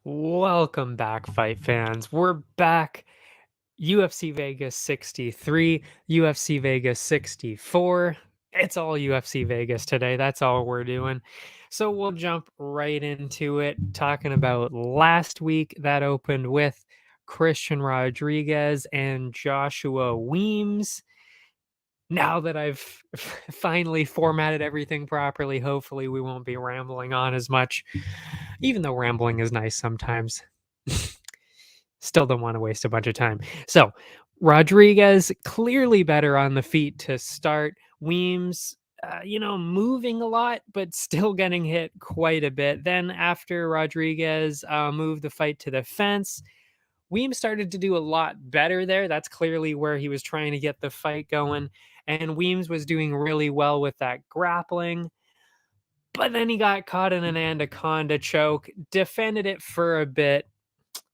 Welcome back, fight fans. We're back. UFC Vegas 63, UFC Vegas 64. It's all UFC Vegas today. That's all we're doing. So we'll jump right into it, talking about last week that opened with Christian Rodriguez and Joshua Weems. Now that I've finally formatted everything properly, hopefully we won't be rambling on as much, even though rambling is nice sometimes. Still don't want to waste a bunch of time. So Rodriguez clearly better on the feet to start. Weems, moving a lot, but still getting hit quite a bit. Then after Rodriguez moved the fight to the fence, Weems started to do a lot better there. That's clearly where he was trying to get the fight going. And Weems was doing really well with that grappling. But then he got caught in an anaconda choke, defended it for a bit.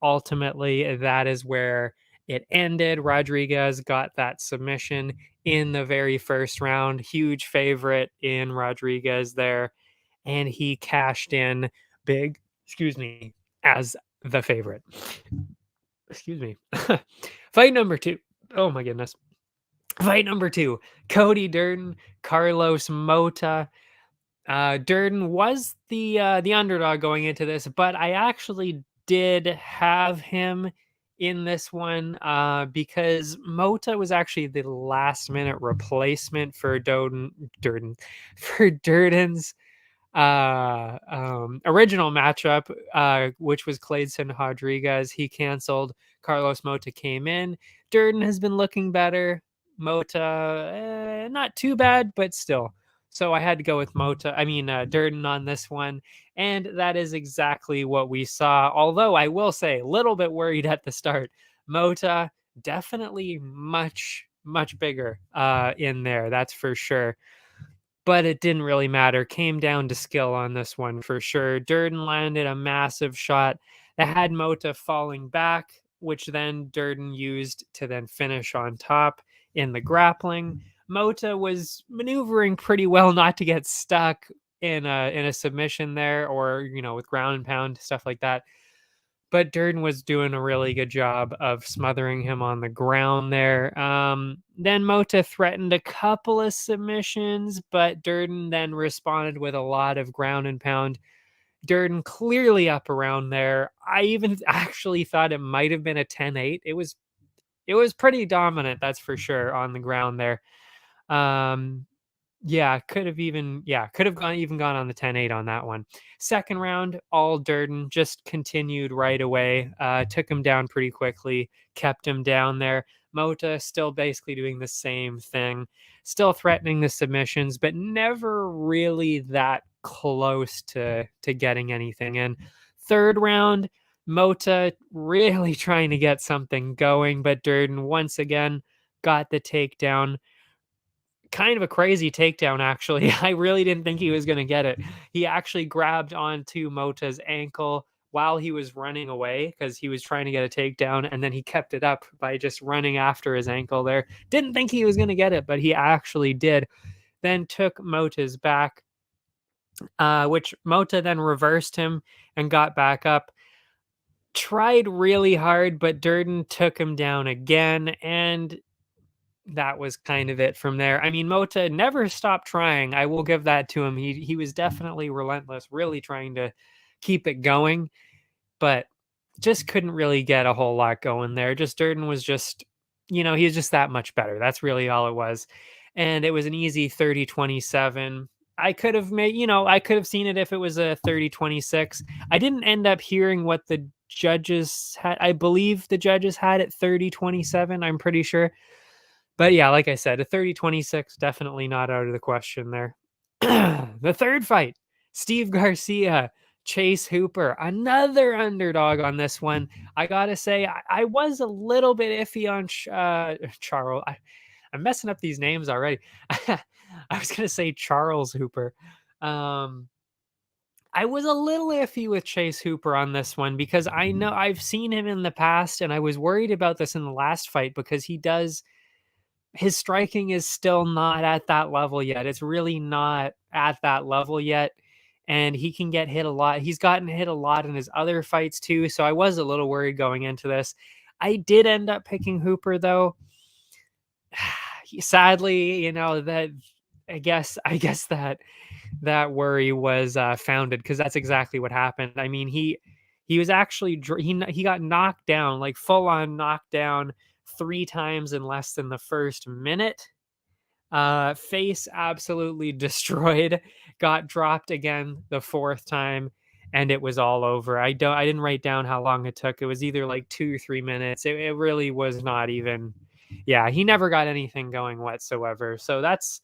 Ultimately, that is where it ended. Rodriguez got that submission in the very first round. Huge favorite in Rodriguez there. And he cashed in big, as the favorite. Excuse me. Fight number 2. Oh my goodness. Fight number 2. Cody Durden, Carlos Mota. Durden was the underdog going into this, but I actually did have him in this one because Mota was actually the last minute replacement for Durden's original matchup, which was Clayton Rodriguez. He canceled. Carlos Mota came in. Durden has been looking better. Mota, not too bad, but still. So I had to go with Durden on this one. And that is exactly what we saw. Although I will say, a little bit worried at the start. Mota, definitely much, much bigger in there. That's for sure. But it didn't really matter. Came down to skill on this one for sure. Durden landed a massive shot that had Mota falling back, which then Durden used to then finish on top in the grappling. Mota was maneuvering pretty well not to get stuck in a submission there, or with ground and pound stuff like that. But Durden was doing a really good job of smothering him on the ground there. Then Mota threatened a couple of submissions, but Durden then responded with a lot of ground and pound. Durden clearly up around there. I even actually thought it might have been a 10-8. It was pretty dominant, that's for sure, on the ground there. Could have gone on the 10-8 on that one. Second round, all Durden, just continued right away. Took him down pretty quickly, kept him down there. Mota still basically doing the same thing, still threatening the submissions, but never really that close to getting anything in. Third round, Mota really trying to get something going, but Durden once again got the takedown. Kind of a crazy takedown, actually. I really didn't think he was going to get it. He actually grabbed onto Mota's ankle while he was running away because he was trying to get a takedown, and then he kept it up by just running after his ankle there. Didn't think he was going to get it, but he actually did. Then took Mota's back, which Mota then reversed him and got back up. Tried really hard, but Durden took him down again, and that was kind of it from there. I mean, Mota never stopped trying. I will give that to him. He was definitely relentless, really trying to keep it going, but just couldn't really get a whole lot going there. Just Durden was just, he was just that much better. That's really all it was. And it was an easy 30-27. I could have seen it if it was a 30-26. I didn't end up hearing what the judges had. I believe the judges had it 30-27. I'm pretty sure. But yeah, like I said, a 30-26, definitely not out of the question there. The third fight, Steve Garcia, Chase Hooper, another underdog on this one. I gotta say, I was a little bit iffy on Charles. I'm messing up these names already. I was gonna say Charles Hooper. I was a little iffy with Chase Hooper on this one because I know I've seen him in the past, and I was worried about this in the last fight because his striking is still not at that level yet. It's really not at that level yet. and he can get hit a lot. He's gotten hit a lot in his other fights too, so I was a little worried going into this. I did end up picking Hooper though. Sadly, that I guess that worry was founded, because that's exactly what happened. I mean, he was actually he got knocked down, like full on knocked down 3 times in less than the first minute. Face absolutely destroyed, got dropped again the 4th time, and it was all over. I didn't write down how long it took. It was either like 2 or 3 minutes. It really was not even. Yeah, he never got anything going whatsoever. So that's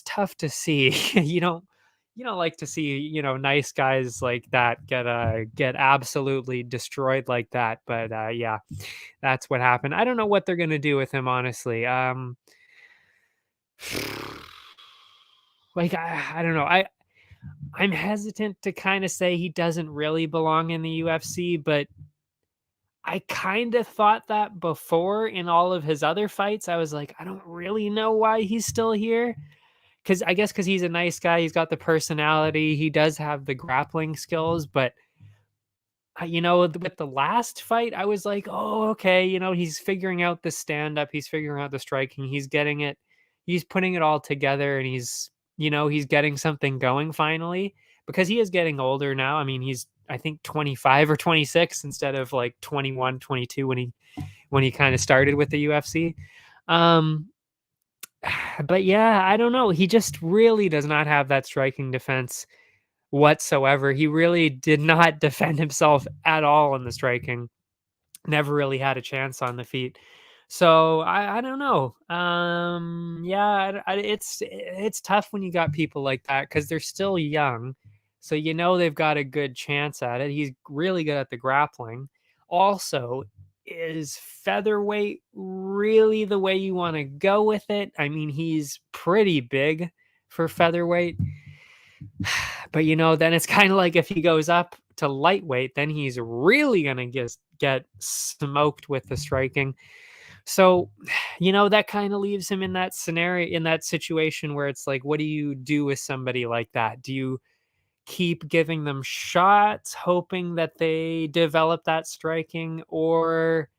tough to see. You don't like to see, nice guys like that get absolutely destroyed like that. But yeah, that's what happened. I don't know what they're gonna do with him, honestly. Like I don't know. I'm hesitant to kind of say he doesn't really belong in the UFC, but I kind of thought that before in all of his other fights. I was like, I don't really know why he's still here. Because he's a nice guy. He's got the personality. He does have the grappling skills, but with the last fight, I was like, oh, okay, he's figuring out the stand up, he's figuring out the striking, he's getting it, he's putting it all together, and he's getting something going finally, because he is getting older now. I mean, he's, I think, 25 or 26 instead of like 21, 22 when he kind of started with the UFC. Um, but yeah, I don't know. He just really does not have that striking defense whatsoever. He really did not defend himself at all in the striking. Never really had a chance on the feet. So I don't know. Yeah, it's tough when you got people like that, because they're still young. So they've got a good chance at it. He's really good at the grappling. Also, is featherweight really the way you want to go with it? I mean, he's pretty big for featherweight. But then it's kind of like, if he goes up to lightweight, then he's really gonna get smoked with the striking. So, that kind of leaves him in that scenario, in that situation where it's like, what do you do with somebody like that? Do you keep giving them shots, hoping that they develop that striking, or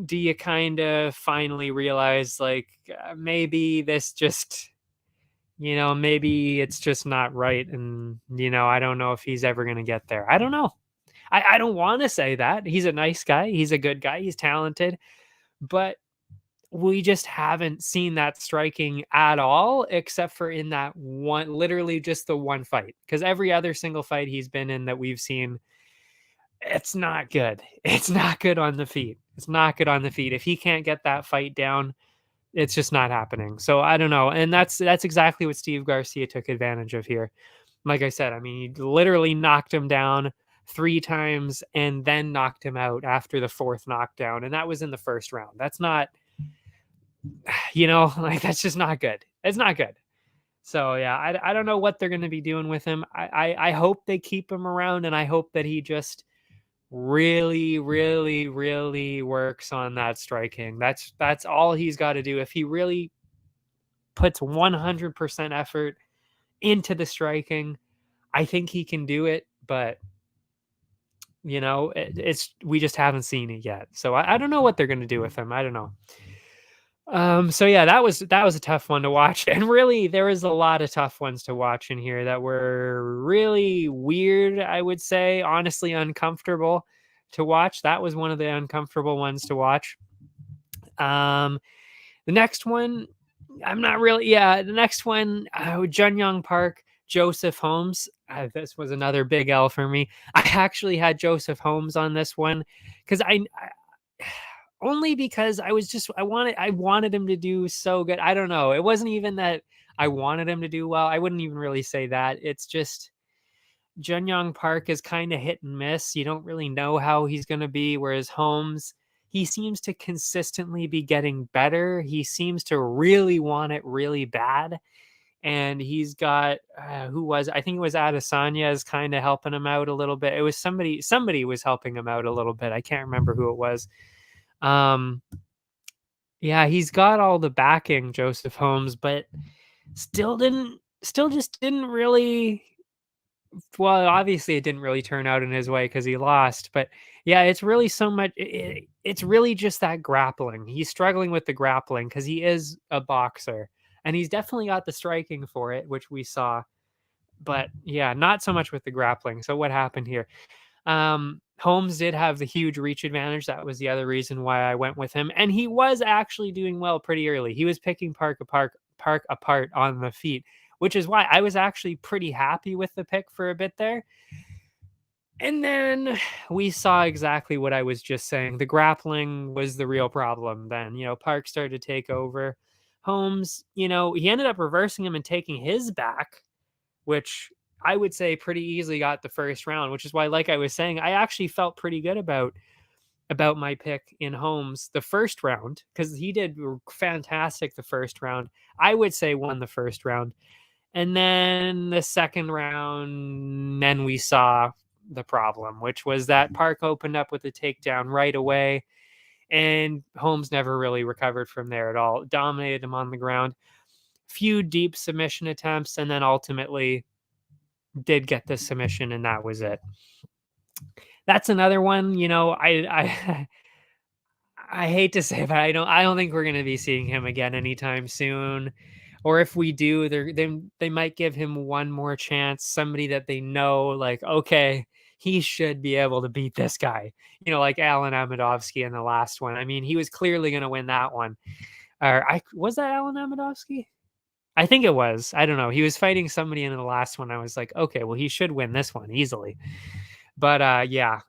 do you kind of finally realize, like, maybe this just maybe it's just not right. And, I don't know if he's ever going to get there. I don't know. I don't want to say that. He's a nice guy. He's a good guy. He's talented. But we just haven't seen that striking at all, except for in that one, literally just the one fight. Because every other single fight he's been in that we've seen, it's not good. It's not good on the feet. It's not good on the feet. If he can't get that fight down, it's just not happening. So I don't know. And that's exactly what Steve Garcia took advantage of here. Like I said, I mean, he literally knocked him down 3 times and then knocked him out after the 4th knockdown. And that was in the first round. That's not, like, that's just not good. It's not good. So yeah, I don't know what they're going to be doing with him. I hope they keep him around, and I hope that he just really, really, really works on that striking. That's all he's got to do. If he really puts 100% effort into the striking, I think he can do it. But it's we just haven't seen it yet. So I don't know what they're going to do with him. I don't know. So yeah, that was a tough one to watch. And really, there was a lot of tough ones to watch in here that were really weird, I would say, honestly uncomfortable to watch. That was one of the uncomfortable ones to watch. The next one, I'm not really. Yeah, the next one, Jun Young Park, Joseph Holmes. This was another big L for me. I actually had Joseph Holmes on this one because only because I wanted him to do so good. I don't know. It wasn't even that I wanted him to do well. I wouldn't even really say that. It's just Jun Young Park is kind of hit and miss. You don't really know how he's going to be. Whereas Holmes, he seems to consistently be getting better. He seems to really want it really bad. And he's got, I think it was Adesanya is kind of helping him out a little bit. It was somebody was helping him out a little bit. I can't remember who it was. Yeah, he's got all the backing, Joseph Holmes, but still just didn't really well, obviously it didn't really turn out in his way because he lost. But yeah, it's really so much. It's really just that grappling. He's struggling with the grappling because he is a boxer, and he's definitely got the striking for it, which we saw. But yeah, not so much with the grappling. So what happened here? Holmes did have the huge reach advantage. That was the other reason why I went with him, and he was actually doing well pretty early. He was picking Park apart on the feet, which is why I was actually pretty happy with the pick for a bit there. And then we saw exactly what I was just saying. The grappling was the real problem then. Park started to take over. Holmes, he ended up reversing him and taking his back, which I would say pretty easily got the first round, which is why, like I was saying, I actually felt pretty good about my pick in Holmes the first round because he did fantastic the first round. I would say won the first round. And then the second round, then we saw the problem, which was that Park opened up with a takedown right away, and Holmes never really recovered from there at all. Dominated him on the ground. Few deep submission attempts, and then ultimately did get the submission, and that was it. That's another one, I I hate to say, but I don't think we're going to be seeing him again anytime soon. Or if we do, they might give him one more chance. Somebody that they know, like, okay, he should be able to beat this guy. Like Alan Amedovski in the last one. I mean, he was clearly going to win that one. Or was that Alan Amedovski? I think it was. I don't know. He was fighting somebody in the last one. I was like, okay, well, he should win this one easily. But yeah.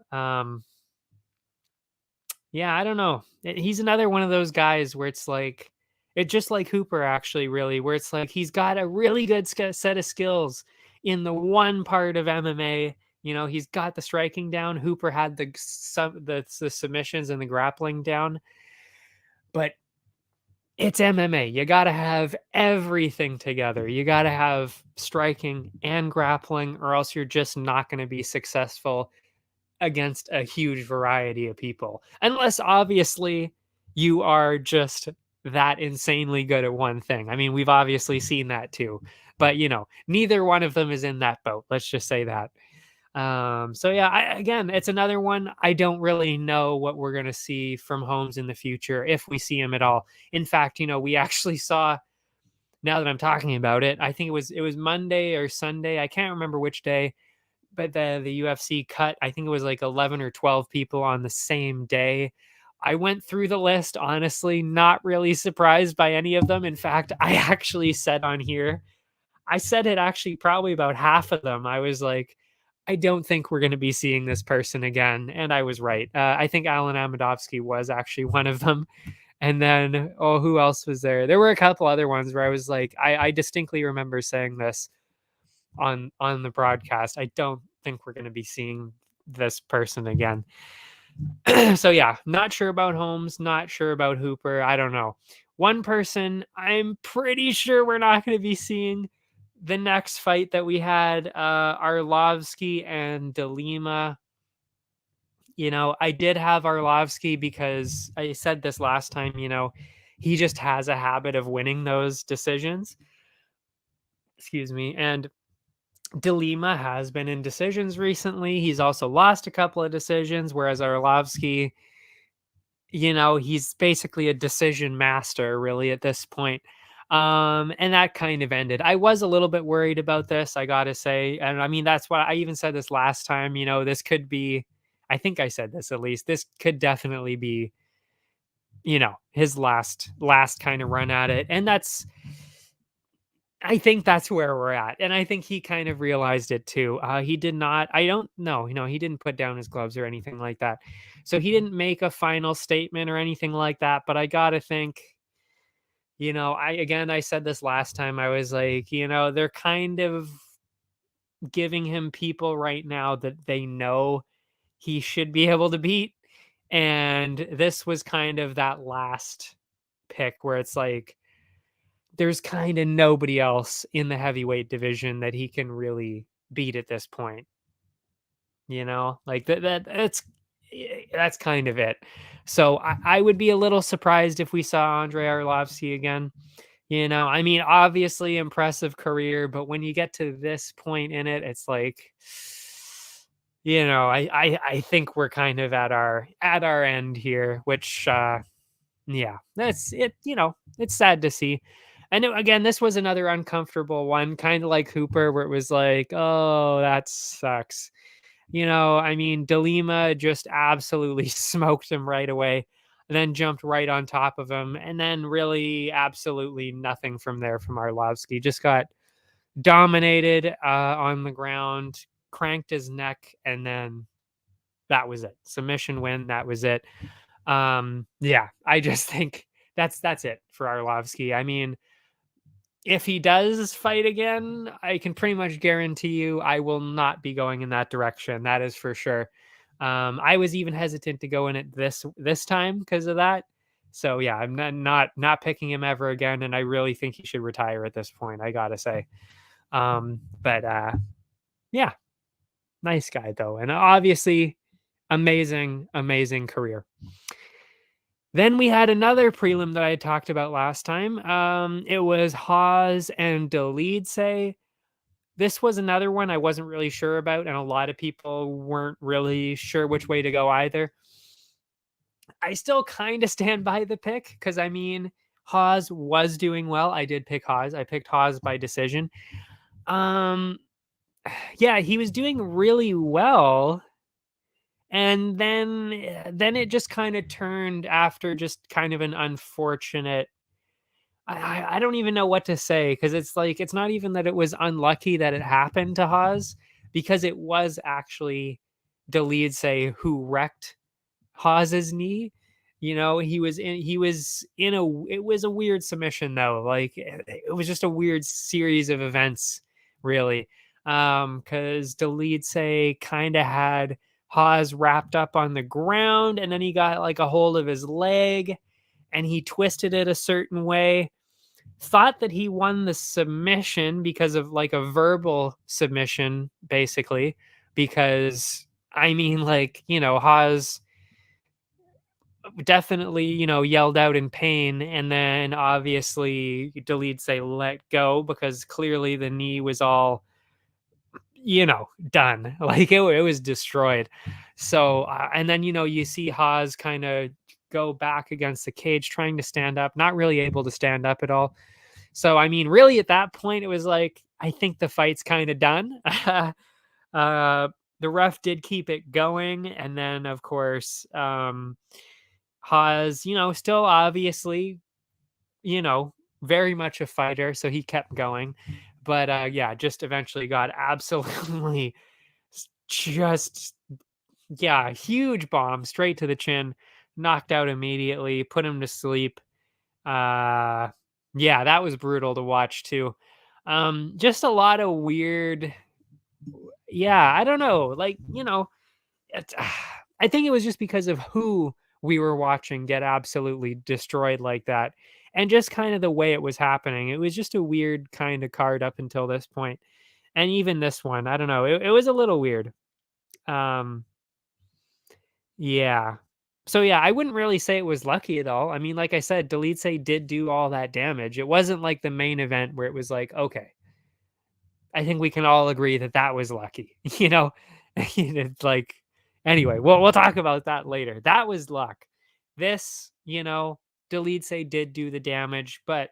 Yeah, I don't know. He's another one of those guys where it's like, it just like Hooper actually, really, where it's like he's got a really good set of skills in the one part of MMA. He's got the striking down. Hooper had the submissions and the grappling down, but it's MMA. You got to have everything together. You got to have striking and grappling, or else you're just not going to be successful against a huge variety of people. Unless obviously you are just that insanely good at one thing. I mean, we've obviously seen that too. But neither one of them is in that boat. Let's just say that. So yeah, again, it's another one. I don't really know what we're gonna see from Holmes in the future, if we see him at all. In fact, we actually saw. Now that I'm talking about it, I think it was Monday or Sunday. I can't remember which day, but the UFC cut, I think it was like 11 or 12 people on the same day. I went through the list, honestly, not really surprised by any of them. In fact, I actually said on here, I said it actually probably about half of them. I was like, I don't think we're going to be seeing this person again. And I was right. I think Alan Amedovski was actually one of them. And then, oh, who else was there? There were a couple other ones where I was like, I distinctly remember saying this on the broadcast. I don't think we're going to be seeing this person again. So yeah, not sure about Holmes, not sure about Hooper. I don't know. One person I'm pretty sure we're not going to be seeing the next fight that we had, Arlovsky and Delima. I did have Arlovsky because I said this last time, he just has a habit of winning those decisions. Excuse me. And Delima has been in decisions recently. He's also lost a couple of decisions, whereas Arlovsky, he's basically a decision master, really, at this point. And that kind of ended. I was a little bit worried about this, I gotta say. And I mean, that's why I even said this last time. This could be, I think I said this at least, this could definitely be, his last kind of run at it. And I think that's where we're at. And I think he kind of realized it too. He did not, I don't know, he didn't put down his gloves or anything like that. So he didn't make a final statement or anything like that. But I got to think, I said this last time, I was like, they're kind of giving him people right now that they know he should be able to beat. And this was kind of that last pick where it's like, there's kind of nobody else in the heavyweight division that he can really beat at this point. Like that's kind of it. So I would be a little surprised if we saw Andrei Arlovsky again. I mean, obviously impressive career, but when you get to this point in it, it's like, I think we're kind of at our end here, which yeah, that's it. It's sad to see. And again, this was another uncomfortable one, kind of like Hooper, where it was like, oh, that sucks. I mean, Delima just absolutely smoked him right away, and then jumped right on top of him, and then really absolutely nothing from there from Arlovsky. Just got dominated on the ground, cranked his neck, and then that was it. Submission win. That was it. Yeah, I just think that's it for Arlovsky. I mean, if he does fight again, I can pretty much guarantee you I will not be going in that direction. That is for sure. I was even hesitant to go in it this time because of that. So yeah, I'm not picking him ever again, and I really think he should retire at this point. I gotta say. But yeah, nice guy though, and obviously amazing career. Then we had another prelim that I talked about last time. It was Haas and Dolidze. This was another one I wasn't really sure about, and a lot of people weren't really sure which way to go either. I still kind of stand by the pick because, I mean, Haas was doing well. I did pick Haas. I picked Haas by decision. Um, yeah, he was doing really well, and then it just kind of turned after just kind of an unfortunate. I don't even know what to say because it's like it's not even that it was unlucky that it happened to Haas, because it was actually Dolidze who wrecked Haas's knee. He was in a it was a weird submission though. Like it was just a weird series of events, really. Because Dolidze kind of had Haas wrapped up on the ground, and then he got like a hold of his leg, and he twisted it a certain way. Thought that he won the submission because of like a verbal submission, basically. Because I mean, like, Haas definitely, yelled out in pain, and then obviously Dolidze let go because clearly the knee was all, done. Like it was destroyed. So, and then, you see Haas kind of go back against the cage trying to stand up, not really able to stand up at all. So, I mean, really at that point, it was like, I think the fight's kind of done. The ref did keep it going. And then, of course, Haas, still obviously, you know, very much a fighter. So he kept going. But yeah, just eventually got absolutely just, yeah, huge bomb straight to the chin, knocked out immediately, put him to sleep. Uh, yeah, that was brutal to watch too. Just a lot of weird. Yeah, I don't know. Like, I think it was just because of who we were watching get absolutely destroyed like that, and just kind of the way it was happening. It was just a weird kind of card up until this point, and even this one, I don't know. It was a little weird. Um, yeah. So yeah, I wouldn't really say it was lucky at all. I mean, like I said, Dolidze did do all that damage. It wasn't like the main event where it was like, okay, I think we can all agree that that was lucky. It's like, anyway, we'll talk about that later. That was luck. This, Dolidze did do the damage, but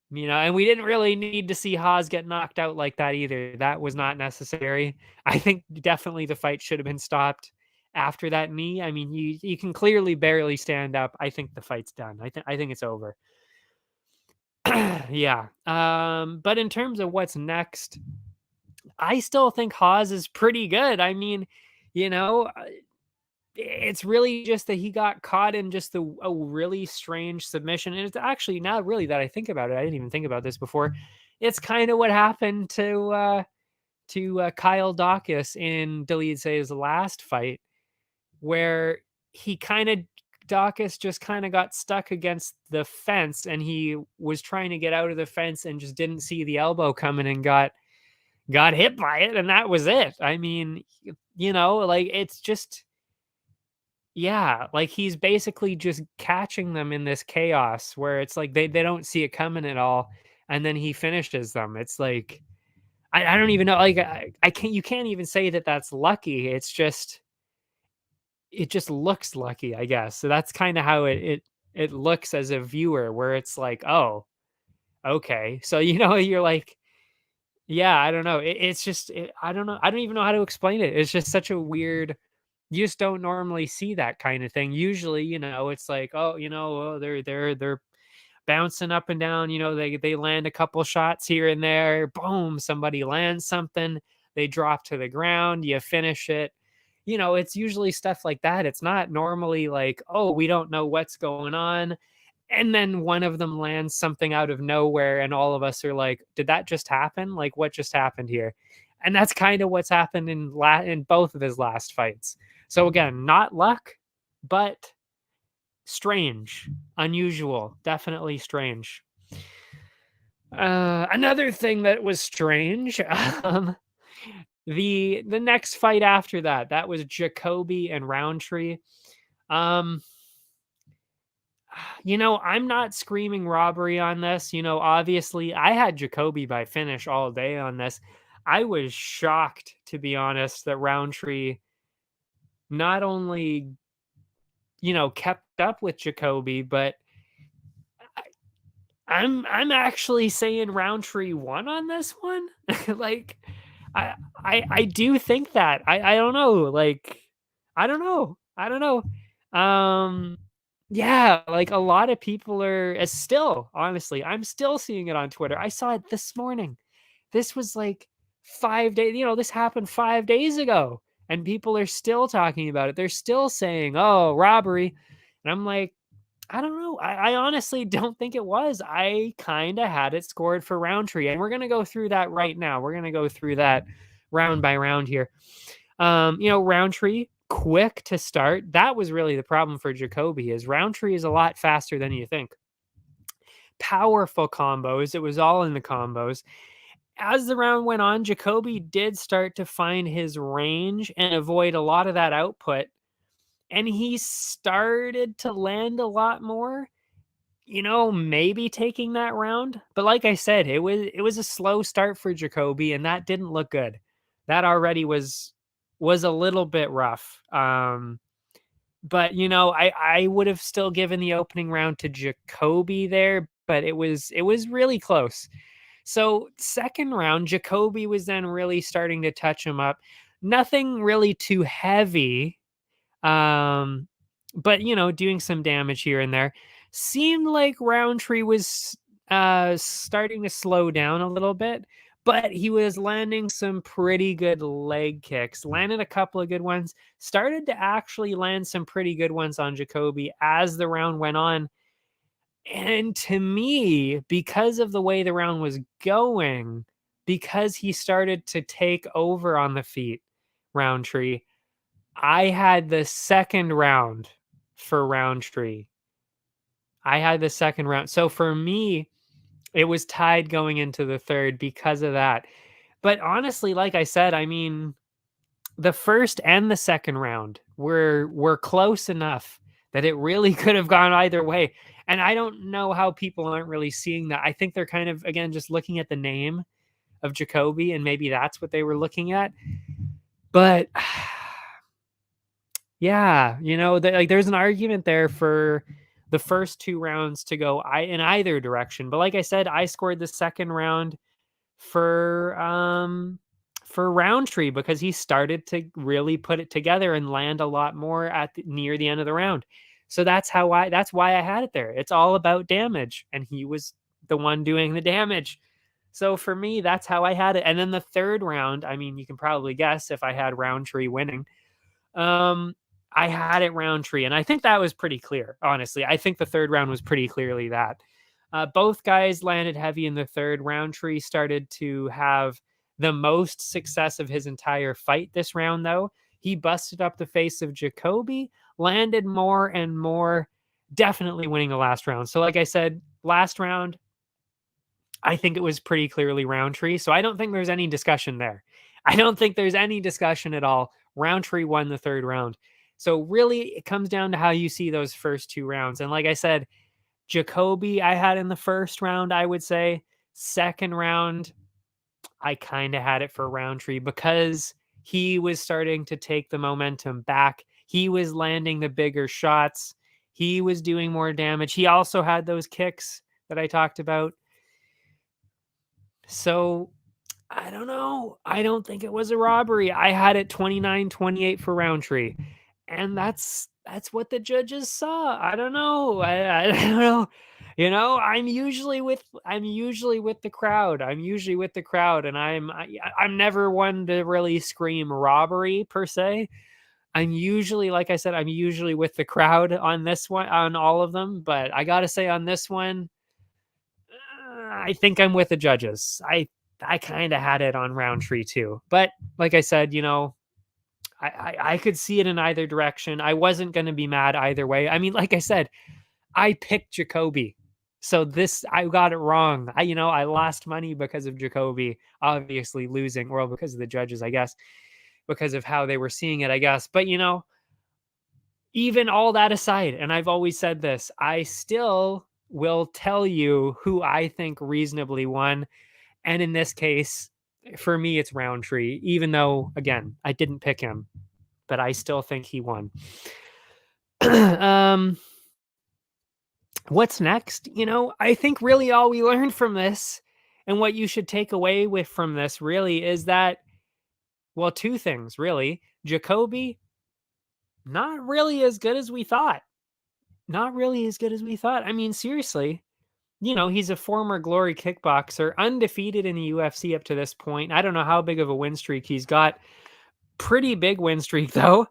and we didn't really need to see Haas get knocked out like that either. That was not necessary. I think definitely the fight should have been stopped after that knee. I mean, you can clearly barely stand up. I think the fight's done. I think it's over. Yeah. But in terms of what's next, I still think Haas is pretty good. I mean, you know, uh, it's really just that he got caught in just a really strange submission. And it's actually, now really that I think about it, I didn't even think about this before. It's kind of what happened to Kyle Dawkins in Dolidze's last fight, where he kind of Dawkins just kind of got stuck against the fence, and he was trying to get out of the fence and just didn't see the elbow coming and got hit by it, and that was it. I mean, like, it's just, Yeah, like he's basically just catching them in this chaos where it's like they don't see it coming at all, and then he finishes them. It's like I don't even know. Like I can't. You can't even say that that's lucky. It's just it just looks lucky, I guess. So that's kind of how it looks as a viewer, where it's like, oh, okay. So you're like, yeah, I don't know. It's just I don't know. I don't even know how to explain it. It's just such a weird. You just don't normally see that kind of thing. Usually, it's like, oh, oh, they're bouncing up and down. They land a couple shots here and there. Boom, somebody lands something. They drop to the ground. You finish it. It's usually stuff like that. It's not normally like, oh, we don't know what's going on. And then one of them lands something out of nowhere, and all of us are like, did that just happen? Like, what just happened here? And that's kind of what's happened in both of his last fights. So again, not luck, but strange, unusual, definitely strange. Another thing that was strange, the next fight after that was Jacoby and Roundtree. Um, I'm not screaming robbery on this. Obviously, I had Jacoby by finish all day on this. I was shocked, to be honest, that Roundtree not only, kept up with Jacoby, but I'm actually saying Roundtree won on this one. Like, I do think that. I don't know. Like, I don't know. I don't know. Yeah, like a lot of people are still, honestly, I'm still seeing it on Twitter. I saw it this morning. This was like 5 days, this happened 5 days ago, and people are still talking about it. They're still saying, oh, robbery. And I'm like, I don't know. I honestly don't think it was. I kind of had it scored for Roundtree, and we're gonna go through that right now. We're gonna go through that round by round here. Roundtree quick to start. That was really the problem for Jacoby. Is Roundtree is a lot faster than you think. Powerful combos. It was all in the combos. As the round went on, Jacoby did start to find his range and avoid a lot of that output, and he started to land a lot more, maybe taking that round. But like I said, it was a slow start for Jacoby, and that didn't look good. That already was a little bit rough. But I would have still given the opening round to Jacoby there, but it was really close. So second round, Jacoby was then really starting to touch him up. Nothing really too heavy, um, but doing some damage here and there. Seemed like Roundtree was starting to slow down a little bit, but he was landing some pretty good leg kicks. Landed a couple of good ones. Started to actually land some pretty good ones on Jacoby as the round went on. And to me, because of the way the round was going, because he started to take over on the feet, Roundtree, I had the second round for Roundtree. I had the second round. So for me, it was tied going into the third because of that. But honestly, like I said, I mean, the first and the second round were close enough that it really could have gone either way. And I don't know how people aren't really seeing that. I think they're kind of, again, just looking at the name of Jacoby, and maybe that's what they were looking at. But yeah, there's an argument there for the first two rounds to go in either direction. But like I said, I scored the second round for Roundtree because he started to really put it together and land a lot more near the end of the round. So that's why I had it there. It's all about damage, and he was the one doing the damage. So for me, that's how I had it. And then the third round, I mean, you can probably guess if I had Roundtree winning. Um, I had it Roundtree, and I think that was pretty clear. Honestly, I think the third round was pretty clearly that. Both guys landed heavy in the third. Roundtree started to have the most success of his entire fight this round, though. He busted up the face of Jacoby, landed more and more, definitely winning the last round. So, like I said, last round, I think it was pretty clearly Roundtree. So I don't think there's any discussion there. I don't think there's any discussion at all. Roundtree won the third round. So really, it comes down to how you see those first 2 rounds. And like I said, Jacoby I had in the first round, I would say. Second round, I kind of had it for Roundtree because he was starting to take the momentum back. He was landing the bigger shots. He was doing more damage. He also had those kicks that I talked about. So I don't know. I don't think it was a robbery. I had it 29-28 for Roundtree. And that's what the judges saw. I don't know. I don't know. You know, I'm usually with the crowd. I'm usually with the crowd, and I'm never one to really scream robbery per se. I'm usually, like I said, I'm usually with the crowd on this one, on all of them. But I gotta say, on this one, I think I'm with the judges. I kind of had it on Roundtree too. But like I said, you know, I could see it in either direction. I wasn't going to be mad either way. I mean, like I said, I picked Jacoby. So this, I got it wrong. I lost money because of Jacoby, obviously losing, well, because of the judges, I guess, because of how they were seeing it, I guess. But, even all that aside, and I've always said this, I still will tell you who I think reasonably won. And in this case, for me, it's Roundtree, even though, again, I didn't pick him, but I still think he won. um, what's next? I think really all we learned from this and what you should take away from this really is that, well, two things really. Jacoby, not really as good as we thought. Not really as good as we thought. I mean, seriously, he's a former Glory kickboxer, undefeated in the UFC up to this point. I don't know how big of a win streak he's got. Pretty big win streak, though.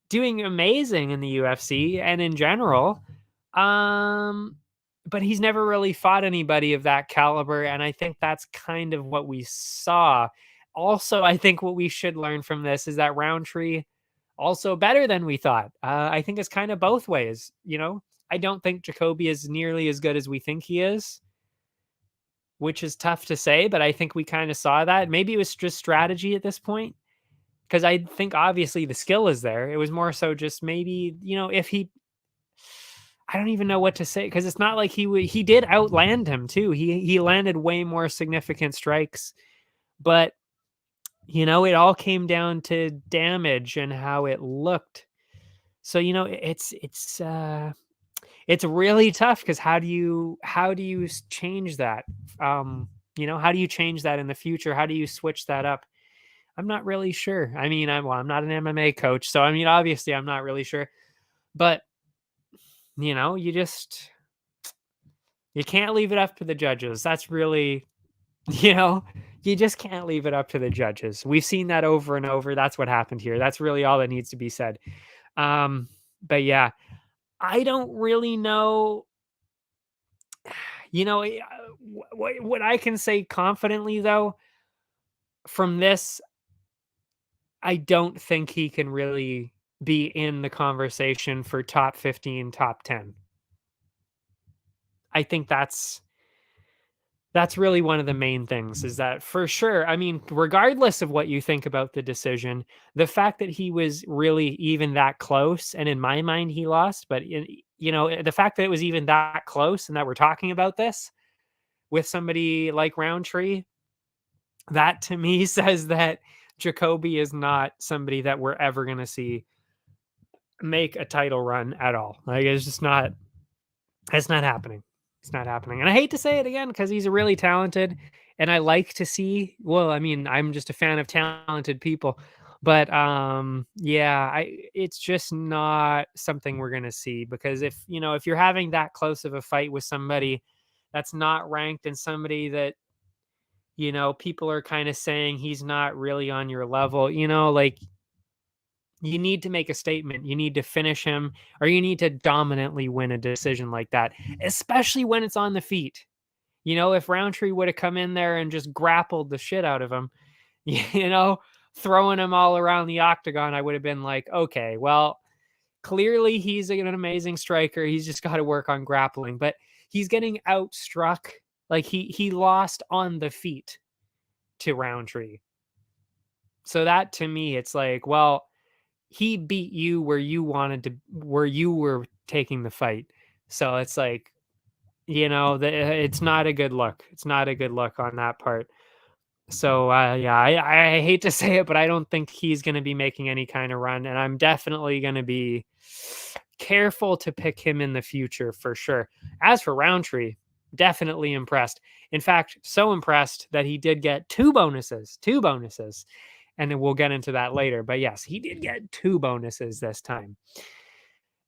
Doing amazing in the UFC and in general. But he's never really fought anybody of that caliber, and I think that's kind of what we saw. Also, I think what we should learn from this is that Roundtree also better than we thought. I think it's kind of both ways, I don't think Jacoby is nearly as good as we think he is, which is tough to say, but I think we kind of saw that. Maybe it was just strategy at this point, because I think obviously the skill is there. It was more so just maybe, if I don't even know what to say, because it's not like he did outland him too. He landed way more significant strikes, but it all came down to damage and how it looked. So it's really tough, because how do you change that? How do you change that in the future? How do you switch that up? I'm not really sure. I mean, I'm not an MMA coach, so I mean, obviously, I'm not really sure. But you can't leave it up to the judges. That's really, you just can't leave it up to the judges. We've seen that over and over. That's what happened here. That's really all that needs to be said. But yeah, I don't really know. What I can say confidently though, from this, I don't think he can really be in the conversation for top 15, top 10. I think that's really one of the main things, is that for sure. I mean, regardless of what you think about the decision, the fact that he was really even that close, and in my mind he lost, but the fact that it was even that close and that we're talking about this with somebody like Roundtree, that to me says that Jacoby is not somebody that we're ever going to see make a title run at all. Like, it's not happening. It's not happening. And I hate to say it again, because he's a really talented, and I like to see, well, I mean, I'm just a fan of talented people, but yeah, it's just not something we're going to see, because if you're having that close of a fight with somebody that's not ranked, and somebody that people are kind of saying he's not really on your level, like, you need to make a statement. You need to finish him, or you need to dominantly win a decision like that, especially when it's on the feet. If Roundtree would have come in there and just grappled the shit out of him, throwing him all around the octagon, I would have been like, okay, well, clearly he's an amazing striker. He's just got to work on grappling, but he's getting outstruck. Like, he lost on the feet to Roundtree. So that, to me, it's like, well, he beat you where you were taking the fight. So it's like, it's not a good look. It's not a good look on that part. So, yeah, I hate to say it, but I don't think he's going to be making any kind of run. And I'm definitely going to be careful to pick him in the future for sure. As for Roundtree, definitely impressed. In fact, so impressed that he did get two bonuses. And then we'll get into that later. But yes, he did get two bonuses this time.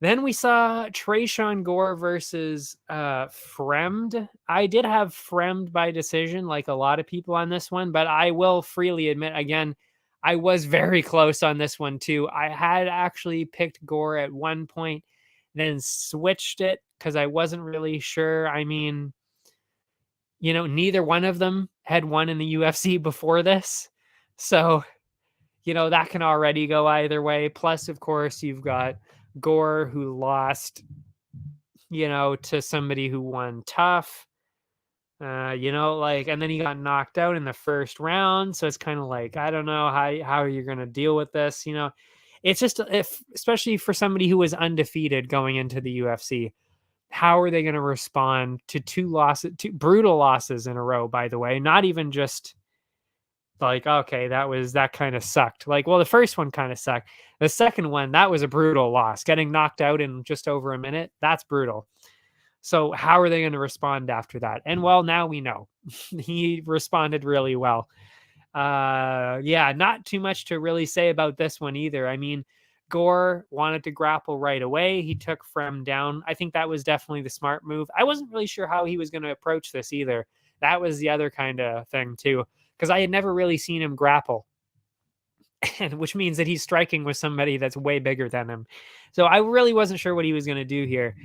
Then we saw Tresean Gore versus Fremd. I did have Fremd by decision, like a lot of people on this one, but I will freely admit, again, I was very close on this one too. I had actually picked Gore at one point, then switched it because I wasn't really sure. I mean, neither one of them had won in the UFC before this. So, that can already go either way. Plus, of course, you've got Gore, who lost, to somebody who won tough, and then he got knocked out in the first round. So it's kind of like, I don't know how you're going to deal with this. It's just, especially for somebody who was undefeated going into the UFC, how are they going to respond to two brutal losses in a row, by the way, not even just like, okay, that kind of sucked. Like, well, the first one kind of sucked. The second one, that was a brutal loss. Getting knocked out in just over a minute, that's brutal. So how are they going to respond after that? And well, now we know. He responded really well. Yeah, not too much to really say about this one either. I mean, Gore wanted to grapple right away. He took Frem down. I think that was definitely the smart move. I wasn't really sure how he was going to approach this either. That was the other kind of thing too, because I had never really seen him grapple, and which means that he's striking with somebody that's way bigger than him. So I really wasn't sure what he was going to do here.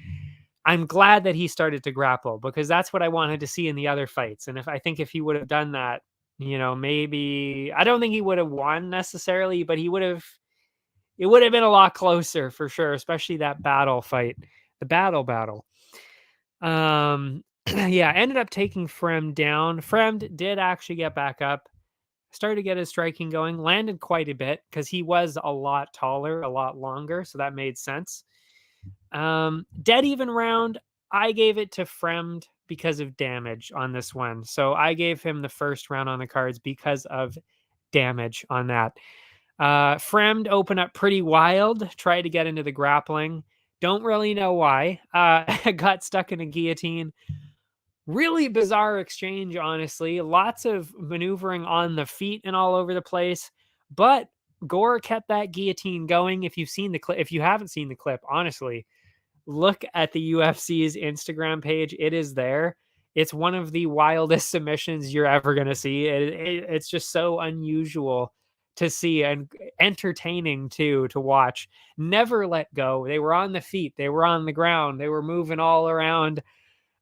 I'm glad that he started to grapple because that's what I wanted to see in the other fights. And if he would have done that, maybe I don't think he would have won necessarily, but it would have been a lot closer for sure, especially that battle fight, the battle. Yeah, ended up taking Frem down. Frem did actually get back up, started to get his striking going, landed quite a bit because he was a lot taller, a lot longer, so that made sense. Dead even round, I gave it to Fremd because of damage on this one. So I gave him the first round on the cards because of damage on that. Fremd opened up pretty wild, tried to get into the grappling. Don't really know why. Got stuck in a guillotine. Really bizarre exchange, honestly. Lots of maneuvering on the feet and all over the place. But Gore kept that guillotine going. If you haven't seen the clip, honestly, look at the UFC's Instagram page. It is there. It's one of the wildest submissions you're ever going to see. It's just so unusual to see and entertaining too to watch. Never let go. They were on the feet. They were on the ground. They were moving all around.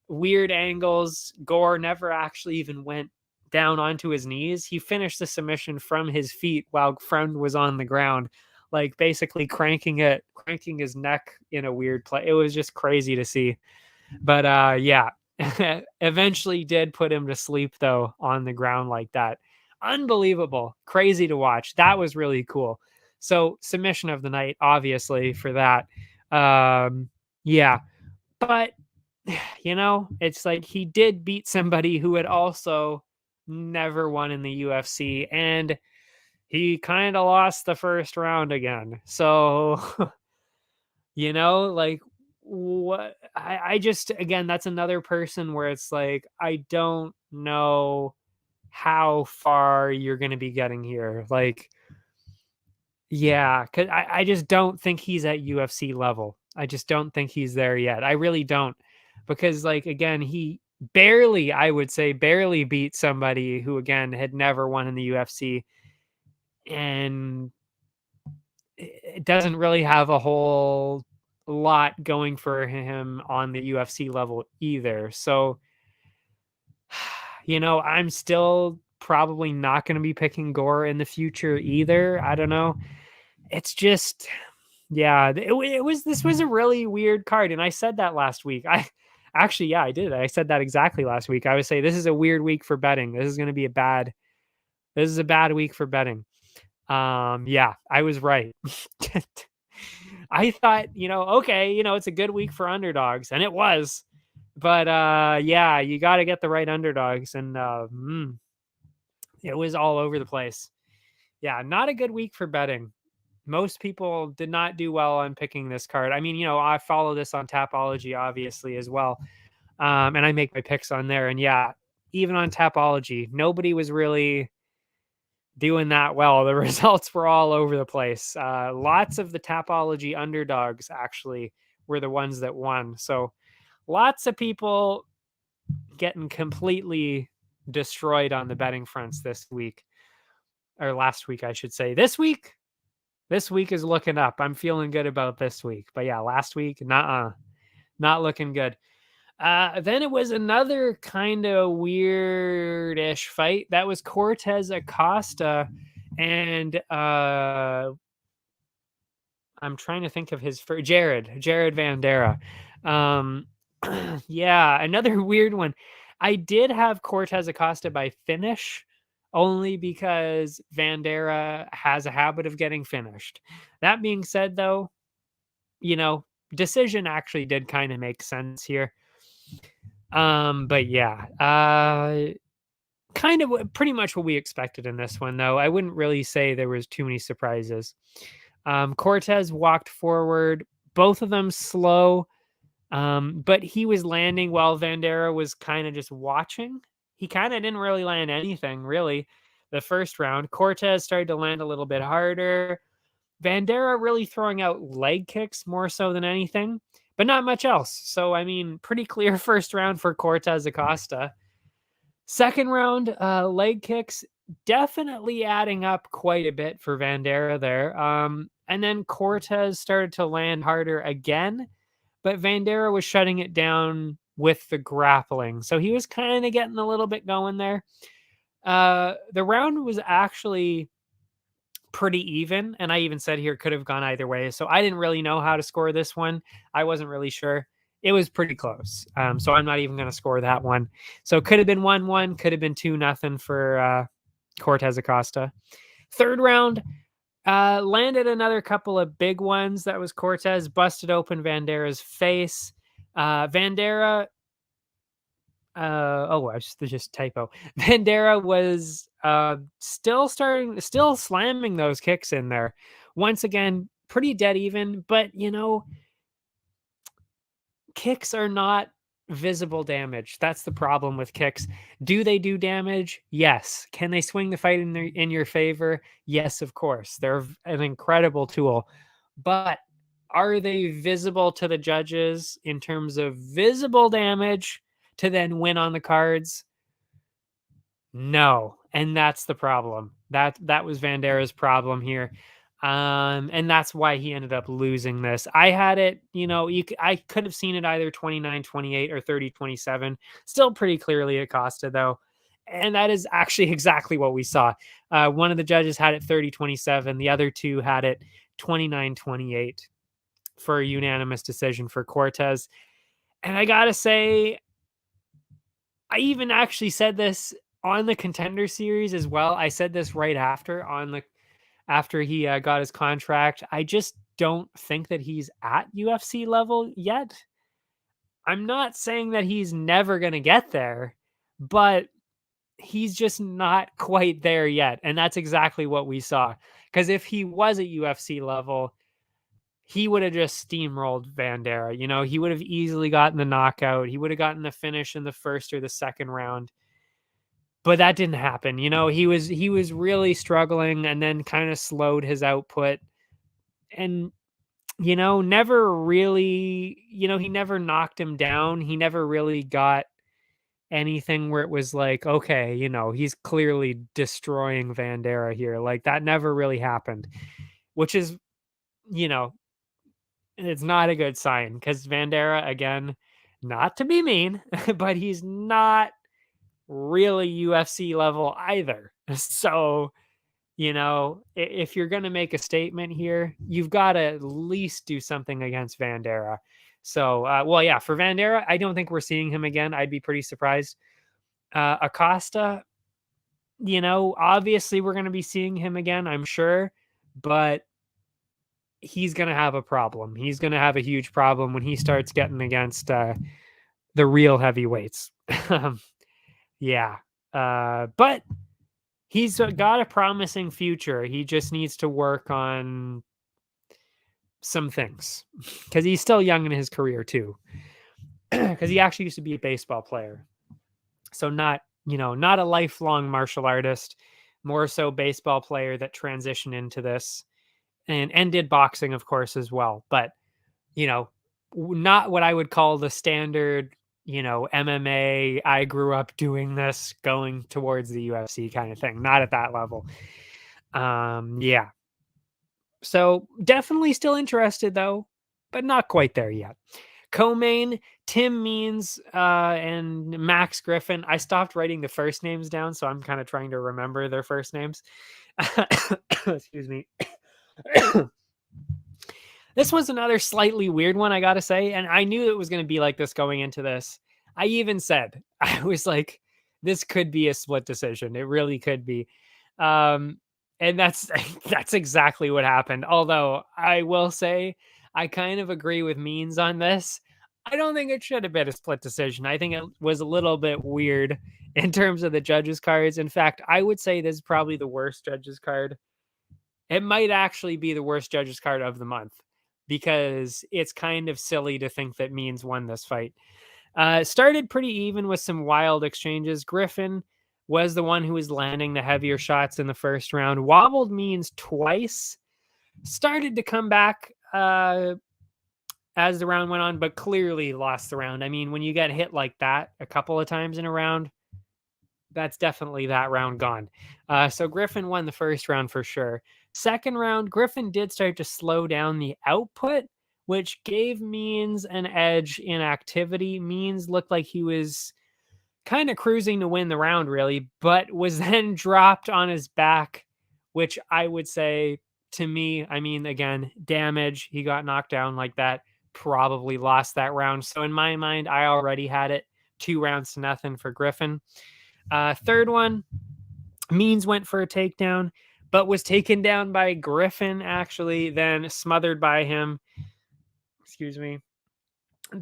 Weird angles. Gore never actually even went down onto his knees. He finished the submission from his feet while Friend was on the ground, like basically cranking his neck in a weird play. It was just crazy to see. But yeah, eventually did put him to sleep though on the ground like that. Unbelievable. Crazy to watch. That was really cool. So submission of the night, obviously, for that. Yeah. But it's like he did beat somebody who had also never won in the UFC, and he kind of lost the first round again. So, like what I just, again, that's another person where it's like, I don't know how far you're going to be getting here. Like, yeah, because I just don't think he's at UFC level. I just don't think he's there yet. I really don't. Because, like, again, he I would say, barely beat somebody who, again, had never won in the UFC. And it doesn't really have a whole lot going for him on the UFC level either. So, I'm still probably not going to be picking Gore in the future either. I don't know. It's just, yeah, this was a really weird card. And I said that last week. Yeah, I did. I said that exactly last week. I would say this is a weird week for betting. This is a bad week for betting. Yeah, I was right. I thought, okay, it's a good week for underdogs, and it was. But yeah, you got to get the right underdogs, and it was all over the place. Yeah, not a good week for betting. Most people did not do well on picking this card. I mean, I follow this on Tapology, obviously, as well. And I make my picks on there. And yeah, even on Tapology, nobody was really doing that well. The results were all over the place. Lots of the Tapology underdogs actually were the ones that won. So lots of people getting completely destroyed on the betting fronts this week, or last week, I should say. This week is looking up. I'm feeling good about this week. But yeah, last week, not looking good. Then it was another kind of weird-ish fight. That was Cortez Acosta and I'm trying to think of his first, Jared Vandera. Yeah, another weird one. I did have Cortez Acosta by finish only because Vandera has a habit of getting finished. That being said, though, decision actually did kind of make sense here. But yeah, kind of pretty much what we expected in this one, though. I wouldn't really say there was too many surprises. Cortez walked forward, both of them slow, but he was landing while Vandera was kind of just watching. He kind of didn't really land anything, really, the first round. Cortez started to land a little bit harder. Vandera really throwing out leg kicks more so than anything, but not much else. So, I mean, pretty clear first round for Cortez Acosta. Second round, leg kicks definitely adding up quite a bit for Vandera there. And then Cortez started to land harder again, but Vandera was shutting it down with the grappling. So he was kind of getting a little bit going there. The round was actually pretty even, and I even said here could have gone either way. So I didn't really know how to score this one. I wasn't really sure. It was pretty close. So I'm not even going to score that one. So it could have been 1-1, could have been 2-0 for Cortez Acosta. Third round, landed another couple of big ones. That was Cortez busted open Vandera's face. Vandera, I just typo. Vandera was still slamming those kicks in there. Once again, pretty dead even, but kicks are not visible damage. That's the problem with kicks. Do they do damage? Yes. Can they swing the fight in your favor? Yes, of course. They're an incredible tool. But are they visible to the judges in terms of visible damage to then win on the cards? No. And that's the problem. That was Vandera's problem here. And that's why he ended up losing this. I had it, I could have seen it either 29-28 or 30-27. Still pretty clearly Acosta, though. And that is actually exactly what we saw. One of the judges had it 30-27. The other two had it 29-28 for a unanimous decision for Cortez. And I got to say, I even actually said this on the Contender Series as well. I said this right after he got his contract. I just don't think that he's at UFC level yet. I'm not saying that he's never going to get there, but he's just not quite there yet. And that's exactly what we saw. Because if he was at UFC level, he would have just steamrolled Vandera. He would have easily gotten the knockout. He would have gotten the finish in the first or the second round. But that didn't happen. He was really struggling and then kind of slowed his output. And never really, he never knocked him down. He never really got anything where it was like, okay, he's clearly destroying Vandera here. Like that never really happened, which is, it's not a good sign because Vandera, again, not to be mean, but he's not really UFC level either. So, if you're going to make a statement here, you've got to at least do something against Vandera. So, for Vandera, I don't think we're seeing him again. I'd be pretty surprised. Acosta, obviously we're going to be seeing him again, I'm sure, but he's going to have a problem. He's going to have a huge problem when he starts getting against the real heavyweights. Yeah. But he's got a promising future. He just needs to work on some things because he's still young in his career too. Because he actually used to be a baseball player. So not a lifelong martial artist, more so baseball player that transitioned into this and did boxing, of course, as well. But, not what I would call the standard, MMA, I grew up doing this, going towards the UFC kind of thing. Not at that level. Yeah. So definitely still interested though, but not quite there yet. Co-main, Tim Means and Max Griffin. I stopped writing the first names down, so I'm kind of trying to remember their first names. Excuse me. This was another slightly weird one, I gotta say, and I knew it was going to be like this going into this. I even said, I was like, this could be a split decision. It really could be. And that's that's exactly what happened. Although I will say, I kind of agree with Means on this. I don't think it should have been a split decision. I think it was a little bit weird in terms of the judges' cards. In fact, I would say this is probably the worst judges' card. It might actually be the worst judges' card of the month because it's kind of silly to think that Means won this fight. Started pretty even with some wild exchanges. Griffin was the one who was landing the heavier shots in the first round, wobbled Means twice, started to come back as the round went on, but clearly lost the round. I mean, when you get hit like that a couple of times in a round, that's definitely that round gone. So Griffin won the first round for sure. Second round, Griffin did start to slow down the output, which gave Means an edge in activity. Means looked like he was kind of cruising to win the round, really, but was then dropped on his back, which I would say to me, I mean, again, damage. He got knocked down like that, probably lost that round. So in my mind, I already had it 2-0 for Griffin. Third one, Means went for a takedown, but was taken down by Griffin, actually, then smothered by him. Excuse me.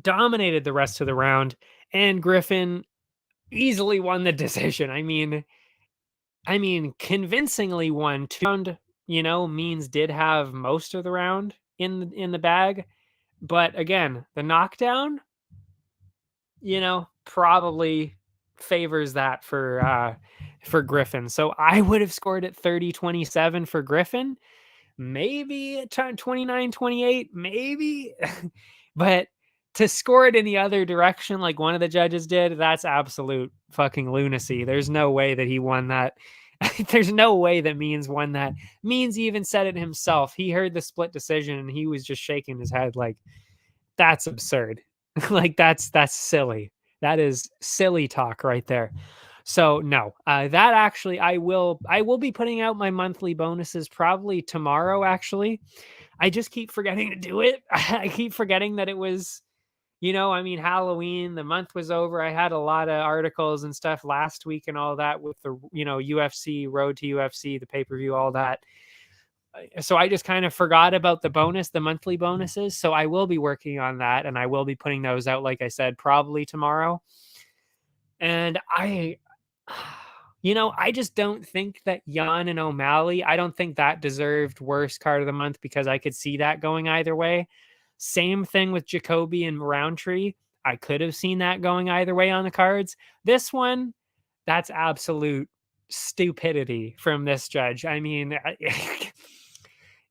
Dominated the rest of the round, and Griffin easily won the decision. I mean, convincingly won. Round, Means did have most of the round in the bag, but again, the knockdown, probably favors that for Griffin. So I would have scored it 30-27 for Griffin, maybe 29-28, maybe. But to score it in the other direction like one of the judges did, that's absolute fucking lunacy. There's no way that he won that. There's no way that Means won that. Means even said it himself. He heard the split decision and he was just shaking his head like, that's absurd. Like that's silly. That is silly talk right there. So no, that actually I will be putting out my monthly bonuses probably tomorrow. Actually, I just keep forgetting to do it. I keep forgetting that it was, Halloween. The month was over. I had a lot of articles and stuff last week and all that with the UFC Road to UFC, the pay-per-view, all that. So I just kind of forgot about the monthly bonuses. So I will be working on that and I will be putting those out, like I said, probably tomorrow. And I just don't think that Jan and O'Malley, I don't think that deserved worst card of the month because I could see that going either way. Same thing with Jacoby and Roundtree. I could have seen that going either way on the cards. This one, that's absolute stupidity from this judge. I mean,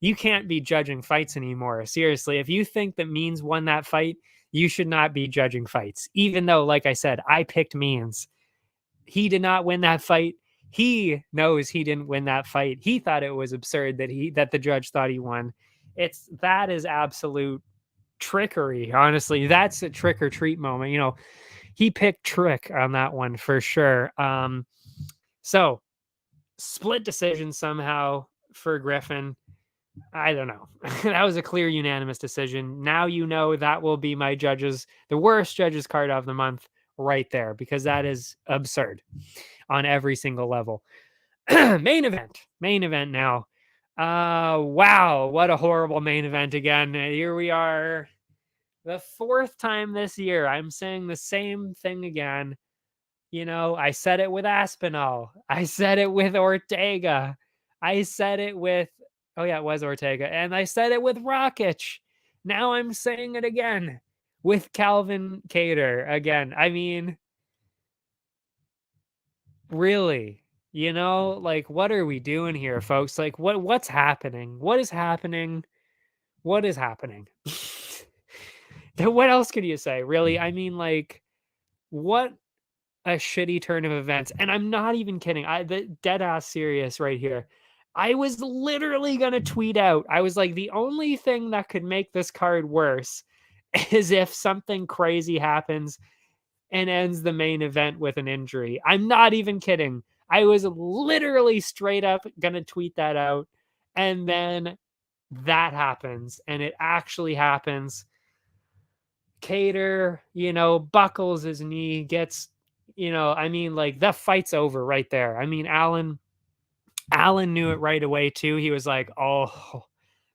you can't be judging fights anymore. Seriously, if you think that Means won that fight, you should not be judging fights. Even though, like I said, I picked Means. He did not win that fight. He knows he didn't win that fight. He thought it was absurd that the judge thought he won. That is absolute trickery. Honestly, that's a trick or treat moment. He picked trick on that one for sure. So split decision somehow for Griffin. I don't know. That was a clear unanimous decision. Now that will be my the worst judges card of the month right there, because that is absurd on every single level. Main event now. Wow, what a horrible main event again. Here we are, the fourth time this year. I'm saying the same thing again. You know, I said it with Aspinall. I said it with Ortega. I said it with, oh yeah, it was Ortega. And I said it with Rakic. Now I'm saying it again with Calvin Kattar again. I mean, really, you know, like what are we doing here, folks? Like what's happening? What is happening? What is happening? What else could you say? Really? I mean, like, what a shitty turn of events. And I'm not even kidding. The dead ass serious right here. I was literally gonna tweet out. I was like, the only thing that could make this card worse is if something crazy happens and ends the main event with an injury. I'm not even kidding. I was literally straight up gonna tweet that out. And then that happens, and it actually happens. Kattar, you know, buckles his knee, gets, you know, I mean, like the fight's over right there. I mean, Allen knew it right away too. He was like, "Oh,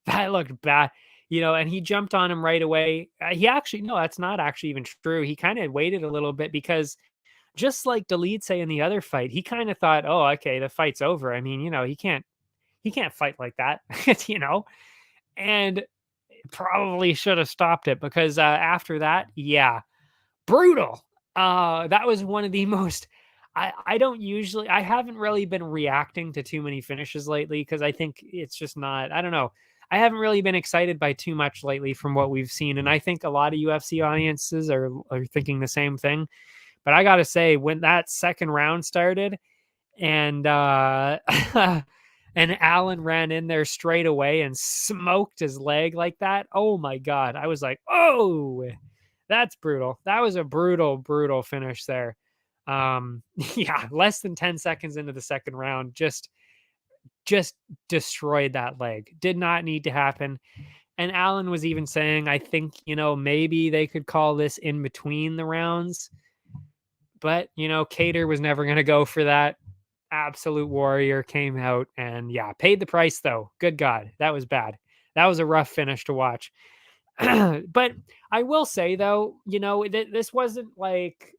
that looked bad," you know, and he jumped on him right away. He actually, no, that's not actually even true. He kind of waited a little bit because just like Dolidze in the other fight, he kind of thought, "Oh, okay, the fight's over." I mean, you know, he can't fight like that, you know, and probably should have stopped it because after that, yeah, brutal. That was one of the most. I don't usually. I haven't really been reacting to too many finishes lately because I think it's just not. I don't know. I haven't really been excited by too much lately from what we've seen, and I think a lot of UFC audiences are thinking the same thing. But I gotta say, when that second round started, and and Allen ran in there straight away and smoked his leg like that. Oh my god. I was like, "Oh, that's brutal." That was a brutal finish there. Yeah, less than 10 seconds into the second round, just destroyed that leg. Did not need to happen. And Allen was even saying, I think, you know, maybe they could call this in between the rounds. But, you know, Kattar was never going to go for that. Absolute warrior came out and yeah, paid the price though. Good God, that was bad. That was a rough finish to watch. But I will say though, you know, this wasn't like,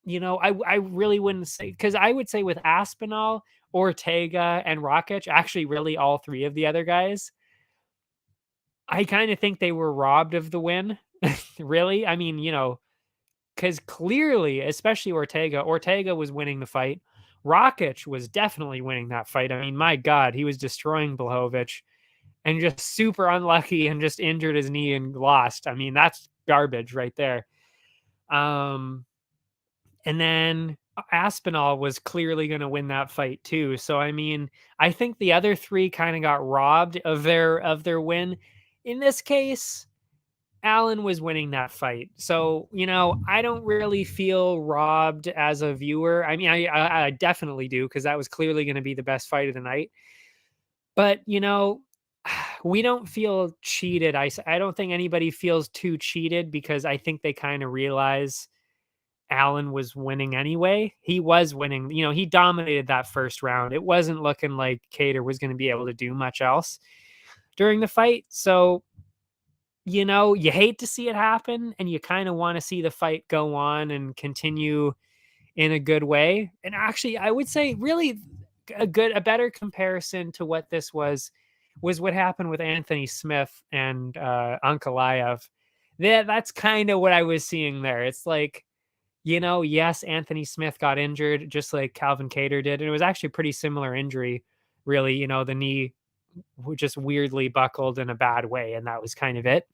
you know, I really wouldn't say, because I would say with Aspinall, Ortega, and Rakic, actually, really all three of the other guys, I kind of think they were robbed of the win. Really, I mean, you know, because clearly, especially Ortega was winning the fight. Rakic was definitely winning that fight. I mean, my God, he was destroying Blachowicz and just super unlucky and just injured his knee and lost. I mean, that's garbage right there. Um, and then Aspinall was clearly going to win that fight too. So I mean, I think the other three kind of got robbed of their win. In this case, Allen was winning that fight. So, you know, I don't really feel robbed as a viewer. I mean, I definitely do because that was clearly going to be the best fight of the night. But, you know, we don't feel cheated. I don't think anybody feels too cheated because I think they kind of realize Allen was winning anyway. He was winning. You know, he dominated that first round. It wasn't looking like Kattar was going to be able to do much else during the fight. So, you know, you hate to see it happen and you kind of want to see the fight go on and continue in a good way. And actually, I would say really a better comparison to what this was what happened with Anthony Smith and Ankalaev. That's kind of what I was seeing there. It's like, you know, yes, Anthony Smith got injured just like Calvin Kattar did. And it was actually a pretty similar injury, really. You know, the knee just weirdly buckled in a bad way. And that was kind of it.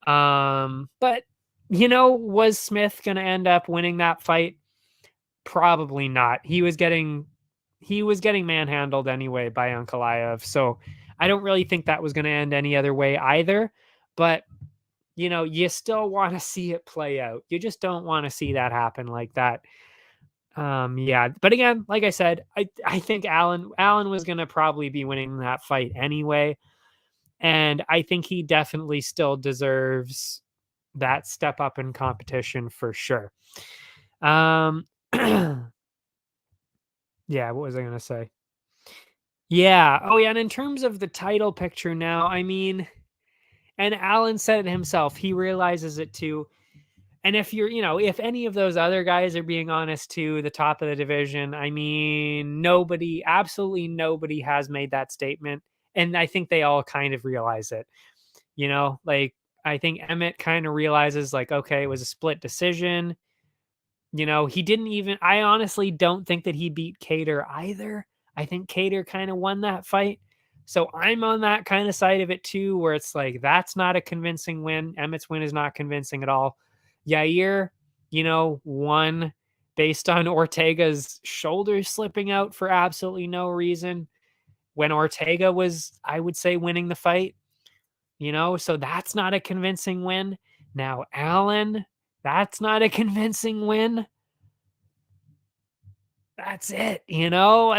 But you know, was Smith going to end up winning that fight? Probably not. He was getting manhandled anyway by Ankalaev. So I don't really think that was going to end any other way either. But you know, you still want to see it play out. You just don't want to see that happen like that. Yeah, but again, like I said, I think Allen was going to probably be winning that fight anyway, and I think he definitely still deserves that step up in competition for sure. Um Yeah, what was I gonna say? Yeah. Oh, yeah, and in terms of the title picture now, I mean, and Allen said it himself, he realizes it too. And if you're, if any of those other guys are being honest too, the top of the division, I mean, nobody, absolutely nobody has made that statement. And I think they all kind of realize it, like I think Emmett kind of realizes, like, okay, it was a split decision. He didn't even, I honestly don't think that he beat Cater either. I think Cater kind of won that fight. So I'm on that kind of side of it too, where it's like, that's not a convincing win. Emmett's win is not convincing at all. Yair, won based on Ortega's shoulders slipping out for absolutely no reason when Ortega was, I would say, winning the fight, so that's not a convincing win. Now, Allen, that's not a convincing win. That's it, and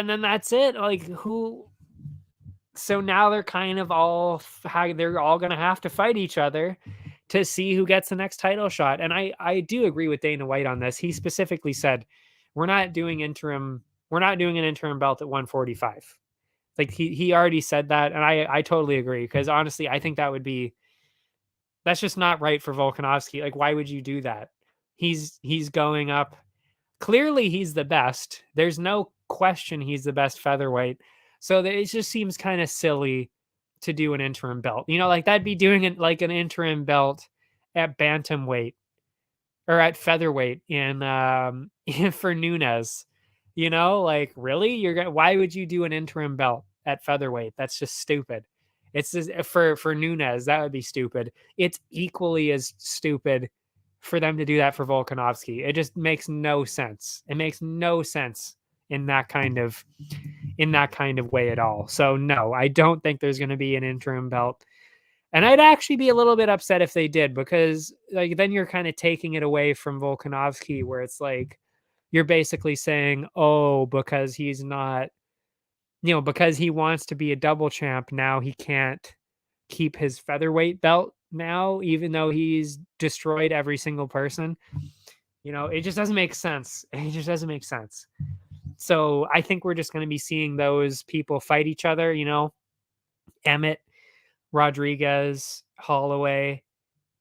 then that's it. Like, who? So now they're kind of all how they're all going to have to fight each other to see who gets the next title shot. And I do agree with Dana White on this. He specifically said, we're not doing an interim belt at 145. Like, he already said that, and I totally agree, because honestly, I think that's just not right for Volkanovski. Like, why would you do that? He's going up. Clearly, he's the best. There's no question he's the best featherweight. So it just seems kind of silly to do an interim belt. Like, that'd be doing it like an interim belt at bantamweight or at featherweight for Nunes. Like, really, why would you do an interim belt at featherweight? That's just stupid. It's just, for Nunes, that would be stupid. It's equally as stupid for them to do that for Volkanovski. It just makes no sense. It makes no sense in that kind of way at all. So no, I don't think there's going to be an interim belt. And I'd actually be a little bit upset if they did, because like then you're kind of taking it away from Volkanovski, where it's like you're basically saying, oh, because he's not, because he wants to be a double champ, now he can't keep his featherweight belt now, even though he's destroyed every single person. It just doesn't make sense. It just doesn't make sense. So I think we're just going to be seeing those people fight each other, Emmett, Rodriguez, Holloway,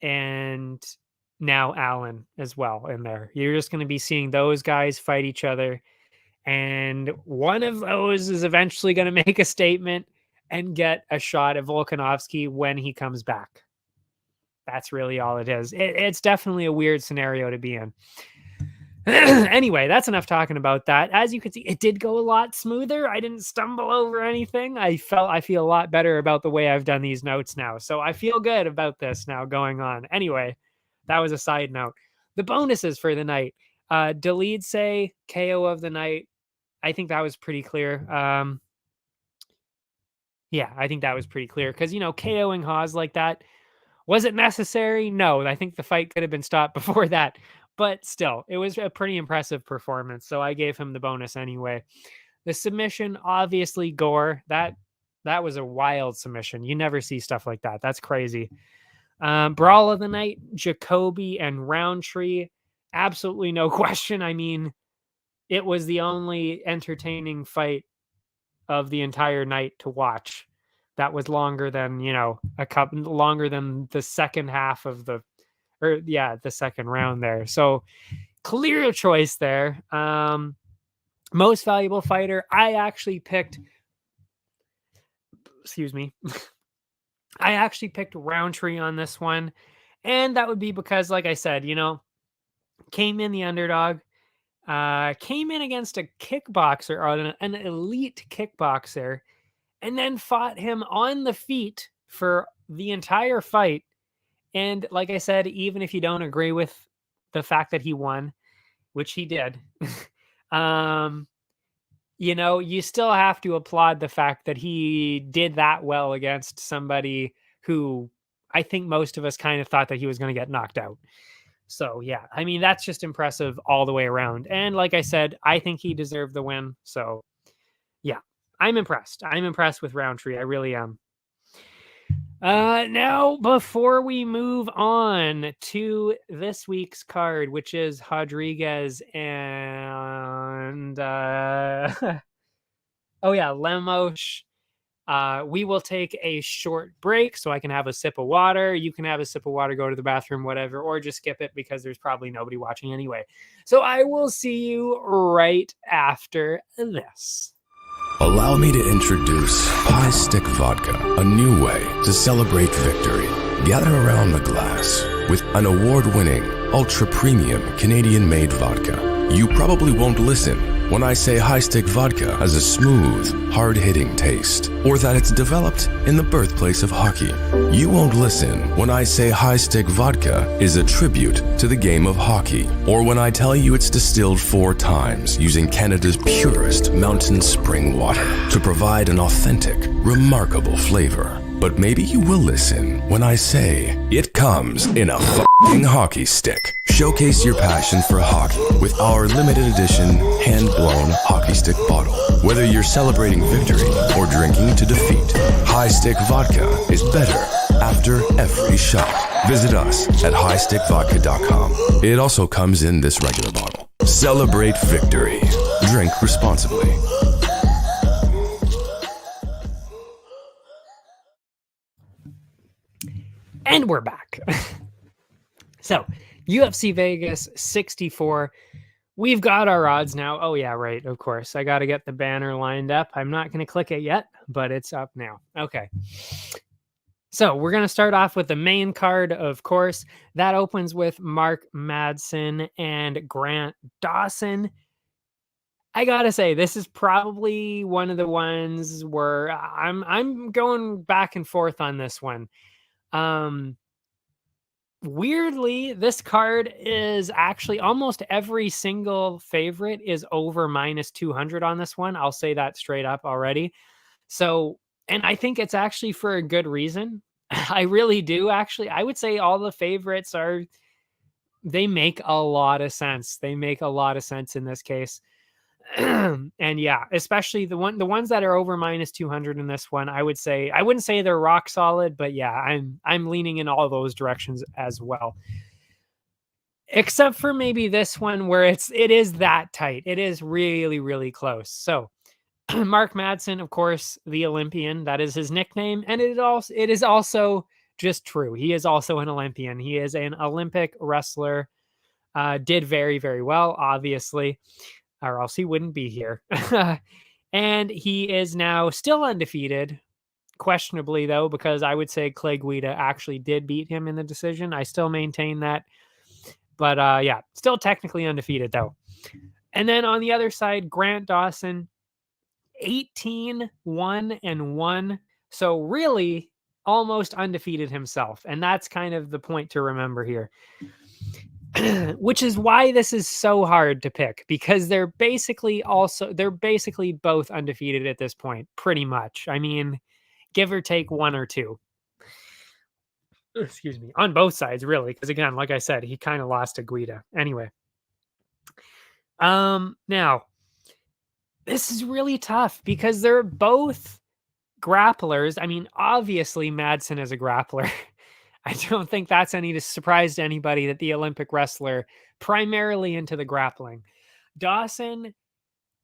and now Allen as well in there. You're just going to be seeing those guys fight each other. And one of those is eventually going to make a statement and get a shot at Volkanovski when he comes back. That's really all it is. It's definitely a weird scenario to be in. Anyway, that's enough talking about that. As you can see, it did go a lot smoother. I didn't stumble over anything. I feel a lot better about the way I've done these notes now. So I feel good about this now going on. Anyway, that was a side note. The bonuses for the night. Dolidze, KO of the night. I think that was pretty clear. Yeah, I think that was pretty clear because, KOing Haas like that, was it necessary? No, I think the fight could have been stopped before that, but still, it was a pretty impressive performance. So I gave him the bonus anyway. The submission, obviously, Gore. That was a wild submission. You never see stuff like that. That's crazy. Brawl of the night, Jacoby and Roundtree. Absolutely no question. I mean, it was the only entertaining fight of the entire night to watch. That was longer than, longer than the second half of the second round there. So clear choice there. Most valuable fighter, I actually picked, I actually picked Roundtree on this one. And that would be because, like I said, came in the underdog, came in against a kickboxer, or an elite kickboxer, and then fought him on the feet for the entire fight. And like I said, even if you don't agree with the fact that he won, which he did, you still have to applaud the fact that he did that well against somebody who I think most of us kind of thought that he was going to get knocked out. So, yeah, I mean, that's just impressive all the way around. And like I said, I think he deserved the win. So, yeah, I'm impressed. I'm impressed with Roundtree. I really am. Now, before we move on to this week's card, which is Rodriguez and oh yeah, Lemos. We will take a short break so I can have a sip of water. You can have a sip of water, go to the bathroom, whatever, or just skip it because there's probably nobody watching anyway. So I will see you right after this. Allow me to introduce High Stick Vodka, a new way to celebrate victory. Gather around the glass with an award-winning, ultra-premium Canadian-made vodka. You probably won't listen when I say High Stick Vodka has a smooth, hard-hitting taste, or that it's developed in the birthplace of hockey. You won't listen when I say High Stick Vodka is a tribute to the game of hockey, or when I tell you it's distilled 4 times using Canada's purest mountain spring water to provide an authentic, remarkable flavor. But maybe you will listen when I say it comes in a f***ing hockey stick. Showcase your passion for hockey with our limited edition hand-blown hockey stick bottle. Whether you're celebrating victory or drinking to defeat, High Stick Vodka is better after every shot. Visit us at highstickvodka.com. It also comes in this regular bottle. Celebrate victory. Drink responsibly. And we're back. So, UFC Vegas 64. We've got our odds now. Oh, yeah, right. Of course. I got to get the banner lined up. I'm not going to click it yet, but it's up now. Okay. So, we're going to start off with the main card, of course. That opens with Mark Madsen and Grant Dawson. I gotta say, this is probably one of the ones where I'm going back and forth on this one. Weirdly, this card is actually almost every single favorite is over -200 on this one. I'll say that straight up already. So, and I think it's actually for a good reason. I really do, actually. I would say all the favorites they make a lot of sense. They make a lot of sense in this case. And yeah, especially the ones that are over -200 in this one, I wouldn't say they're rock solid, but yeah, I'm leaning in all those directions as well. Except for maybe this one where it is that tight. It is really, really close. So Mark Madsen, of course, the Olympian, that is his nickname, and it is also just true. He is also an Olympian. He is an Olympic wrestler. Did very, very well, obviously, or else he wouldn't be here. And he is now still undefeated, questionably though, because I would say Clay Guida actually did beat him in the decision. I still maintain that. But yeah, still technically undefeated though. And then on the other side, Grant Dawson, 18-1-1. So really almost undefeated himself. And that's kind of the point to remember here. Which is why this is so hard to pick, because they're basically both undefeated at this point, pretty much. I mean, give or take 1 or 2. Excuse me. On both sides, really, because again, like I said, he kind of lost to Guida. Anyway. Now, this is really tough because they're both grapplers. I mean, obviously Madsen is a grappler. I don't think that's any surprise to anybody that the Olympic wrestler primarily into the grappling. Dawson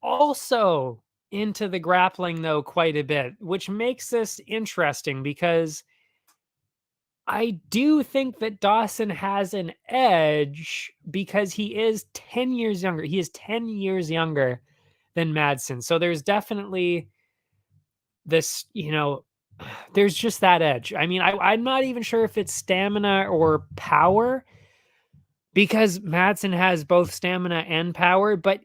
also into the grappling though quite a bit, which makes this interesting because I do think that Dawson has an edge because he is 10 years younger. He is 10 years younger than Madsen. So there's definitely this, there's just that edge. I mean, I'm not even sure if it's stamina or power because Madsen has both stamina and power, but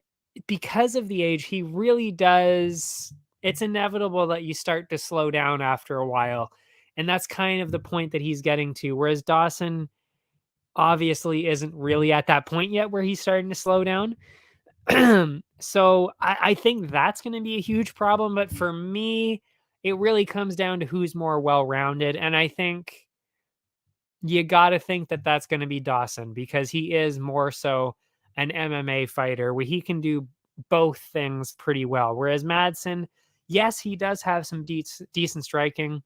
because of the age, he really does. It's inevitable that you start to slow down after a while. And that's kind of the point that he's getting to. Whereas Dawson obviously isn't really at that point yet where he's starting to slow down. So I think that's going to be a huge problem. But for me, it really comes down to who's more well-rounded. And I think you got to think that that's going to be Dawson because he is more so an MMA fighter where he can do both things pretty well. Whereas Madsen, yes, he does have some decent striking,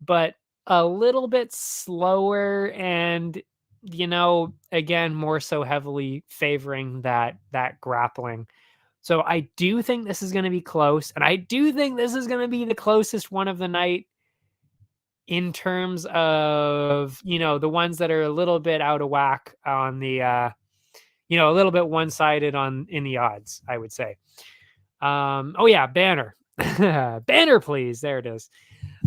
but a little bit slower and, again, more so heavily favoring that grappling. So I do think this is going to be close, and I do think this is going to be the closest one of the night in terms of, the ones that are a little bit out of whack on the a little bit one-sided in the odds, I would say. Oh yeah, banner. Banner, please. There it is.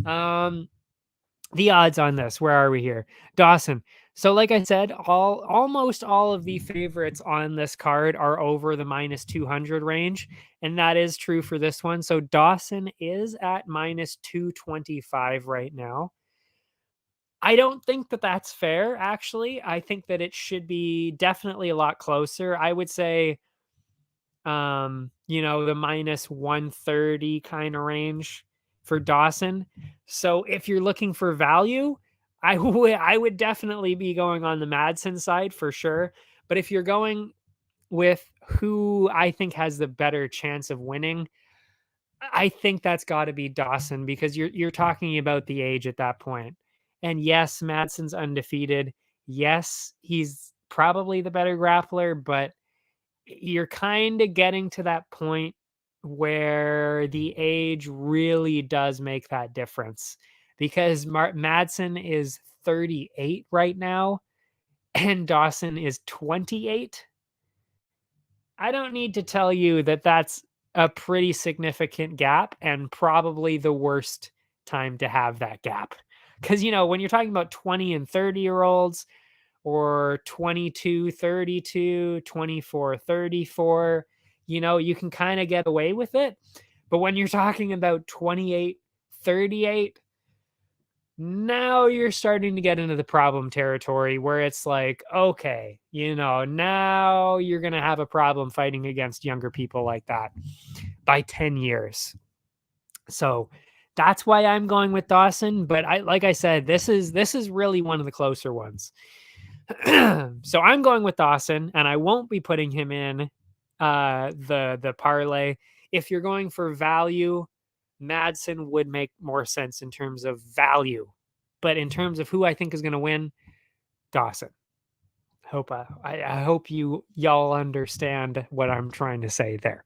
The odds on this, where are we here? Dawson. So like I said, almost all of the favorites on this card are over the minus 200 range, and that is true for this one. So Dawson is at minus 225 right now. I don't think that that's fair, actually. I think that it should be definitely a lot closer. I would say, the minus 130 kind of range for Dawson. So if you're looking for value, I would definitely be going on the Madsen side for sure. But if you're going with who I think has the better chance of winning, I think that's got to be Dawson, because you're talking about the age at that point. And yes, Madsen's undefeated. Yes, he's probably the better grappler, but you're kind of getting to that point where the age really does make that difference, because Madsen is 38 right now and Dawson is 28. I don't need to tell you that that's a pretty significant gap, and probably the worst time to have that gap. Because, when you're talking about 20 and 30-year-olds, or 22, 32, 24, 34, you can kind of get away with it. But when you're talking about 28, 38, now you're starting to get into the problem territory where it's like, okay, now you're going to have a problem fighting against younger people like that by 10 years. So that's why I'm going with Dawson. But like I said, this is really one of the closer ones. So I'm going with Dawson, and I won't be putting him in the parlay. If you're going for value, Madsen would make more sense in terms of value, but in terms of who I think is going to win, Dawson. I hope y'all understand what I'm trying to say there.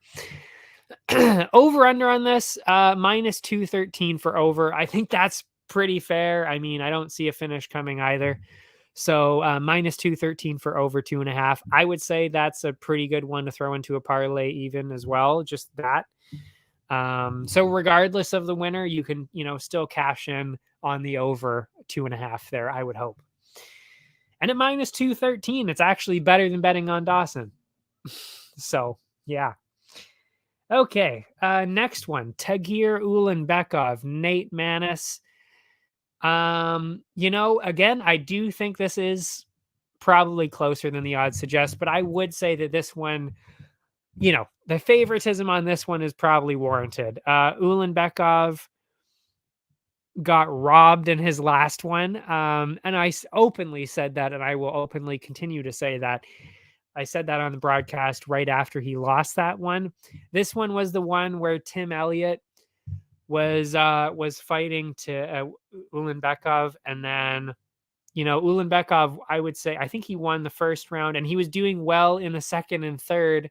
Over under on this, minus 213 for over. I think that's pretty fair. I mean, I don't see a finish coming either. So minus 213 for over 2.5. I would say that's a pretty good one to throw into a parlay even as well. Just that. So regardless of the winner, you can, still cash in on the over 2.5 there, I would hope. And at minus 213, it's actually better than betting on Dawson. So yeah. Okay. Next one, Tagir Ulanbekov, Nate Maness. Again, I do think this is probably closer than the odds suggest, but I would say that this one, the favoritism on this one is probably warranted. Ulanbekov got robbed in his last one. And I openly said that, and I will openly continue to say that. I said that on the broadcast right after he lost that one. This one was the one where Tim Elliott was fighting to Ulanbekov, and then Ulanbekov, I would say, I think he won the first round, and he was doing well in the second and third,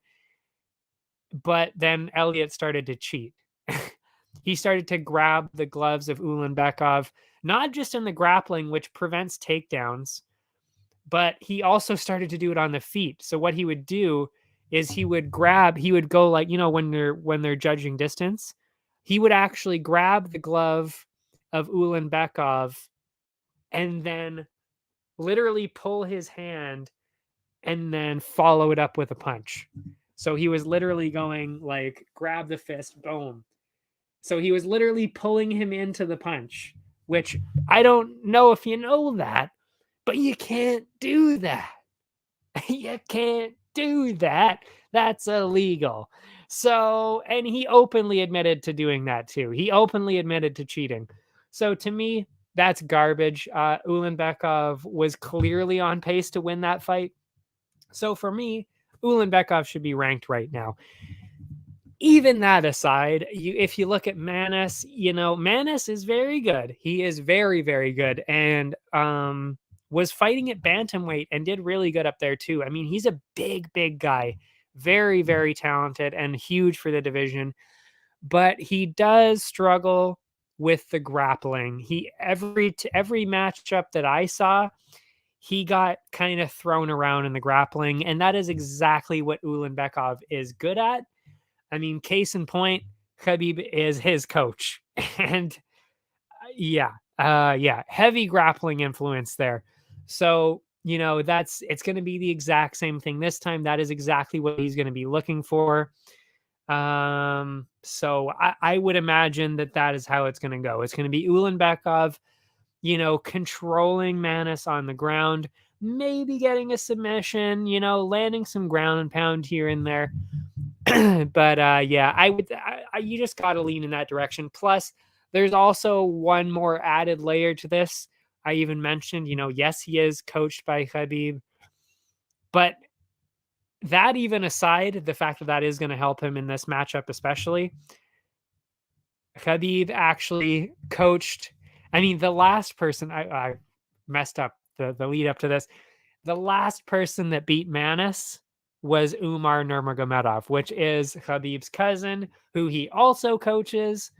but then Elliott started to cheat. He started to grab the gloves of Ulanbekov, not just in the grappling, which prevents takedowns, but he also started to do it on the feet. So what he would do is he would go like, when they're judging distance, he would actually grab the glove of Ulanbekov and then literally pull his hand and then follow it up with a punch. So he was literally going like, grab the fist, boom. So he was literally pulling him into the punch, which I don't know if you know that, but you can't do that. You can't do that. That's illegal. So, and he openly admitted to doing that too. He openly admitted to cheating. So to me, that's garbage. Ulanbekov was clearly on pace to win that fight. So for me, Ulanbekov should be ranked right now. even that aside, if you look at Manis, Manis is very good. He is very, very good, and was fighting at bantamweight and did really good up there too. I mean, he's a big, big guy, very, very talented and huge for the division, but he does struggle with the grappling. Every matchup that I saw, he got kind of thrown around in the grappling, and that is exactly what Ulanbekov is good at. I mean, case in point, Khabib is his coach, and heavy grappling influence there. So, it's going to be the exact same thing this time. That is exactly what he's going to be looking for. So I would imagine that is how it's going to go. It's going to be Ulanbekov, controlling Manis on the ground, maybe getting a submission, landing some ground and pound here and there. But you just got to lean in that direction. Plus, there's also one more added layer to this. I even mentioned, yes, he is coached by Khabib, but that even aside, the fact that is going to help him in this matchup, especially, Khabib actually coached. I mean, the last person I messed up the lead up to this. The last person that beat Manis was Umar Nurmagomedov, which is Khabib's cousin, who he also coaches.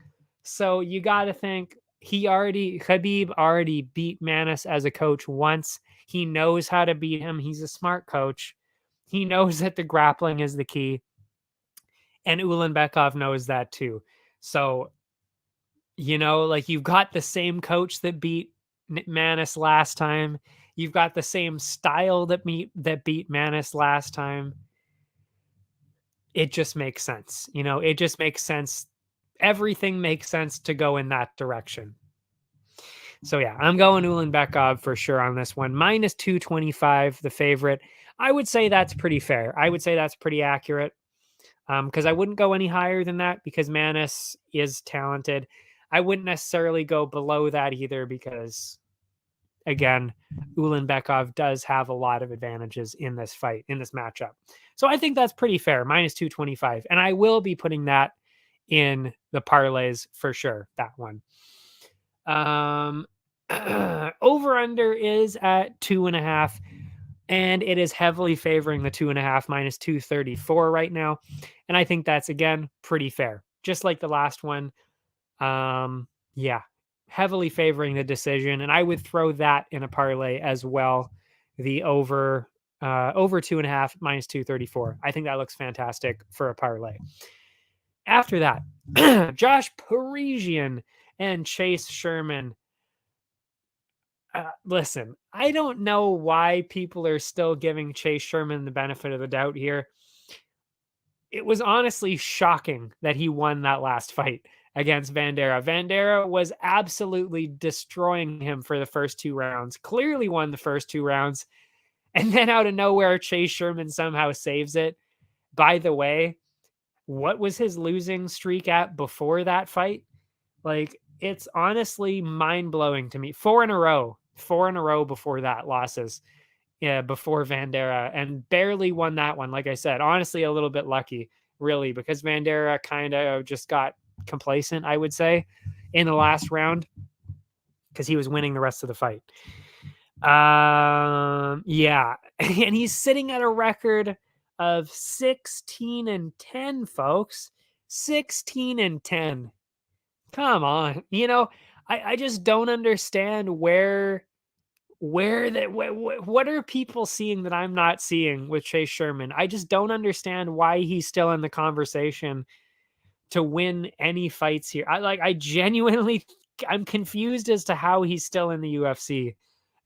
So you got to think Khabib already beat Manis as a coach once. He knows how to beat him. He's a smart coach. He knows that the grappling is the key. And Ulanbekov knows that too. So, you've got the same coach that beat Manis last time. You've got the same style that beat Manis last time. It just makes sense. It just makes sense. Everything makes sense to go in that direction. So yeah, I'm going Ulanbekov for sure on this one. Minus 225, the favorite. I would say that's pretty fair. I would say that's pretty accurate. Because I wouldn't go any higher than that because Manis is talented. I wouldn't necessarily go below that either because, again, Ulanbekov does have a lot of advantages in this fight, in this matchup. So I think that's pretty fair, minus 225. And I will be putting that in the parlays for sure, that one. Over under is at 2.5, and it is heavily favoring the 2.5, minus 234 right now. And I think that's, again, pretty fair. Just like the last one. Heavily favoring the decision. And I would throw that in a parlay as well. The over 2.5, minus 234. I think that looks fantastic for a parlay. After that, Josh Parisian and Chase Sherman. Listen, I don't know why people are still giving Chase Sherman the benefit of the doubt here. It was honestly shocking that he won that last fight against Vanderaa. Vanderaa was absolutely destroying him for the first 2 rounds, clearly won the first 2 rounds, and then out of nowhere, Chase Sherman somehow saves it. By the way, what was his losing streak at before that fight? Like, it's honestly mind-blowing to me. 4 in a row before that, losses. Yeah, before Vanderaa, and barely won that one. Like I said, honestly, a little bit lucky, really, because Vanderaa kind of just got complacent, I would say, in the last round because he was winning the rest of the fight. And he's sitting at a record of 16-10, folks. 16-10. Come on. I just don't understand what are people seeing that I'm not seeing with Chase Sherman? I just don't understand why he's still in the conversation to win any fights here. I genuinely, I'm confused as to how he's still in the UFC.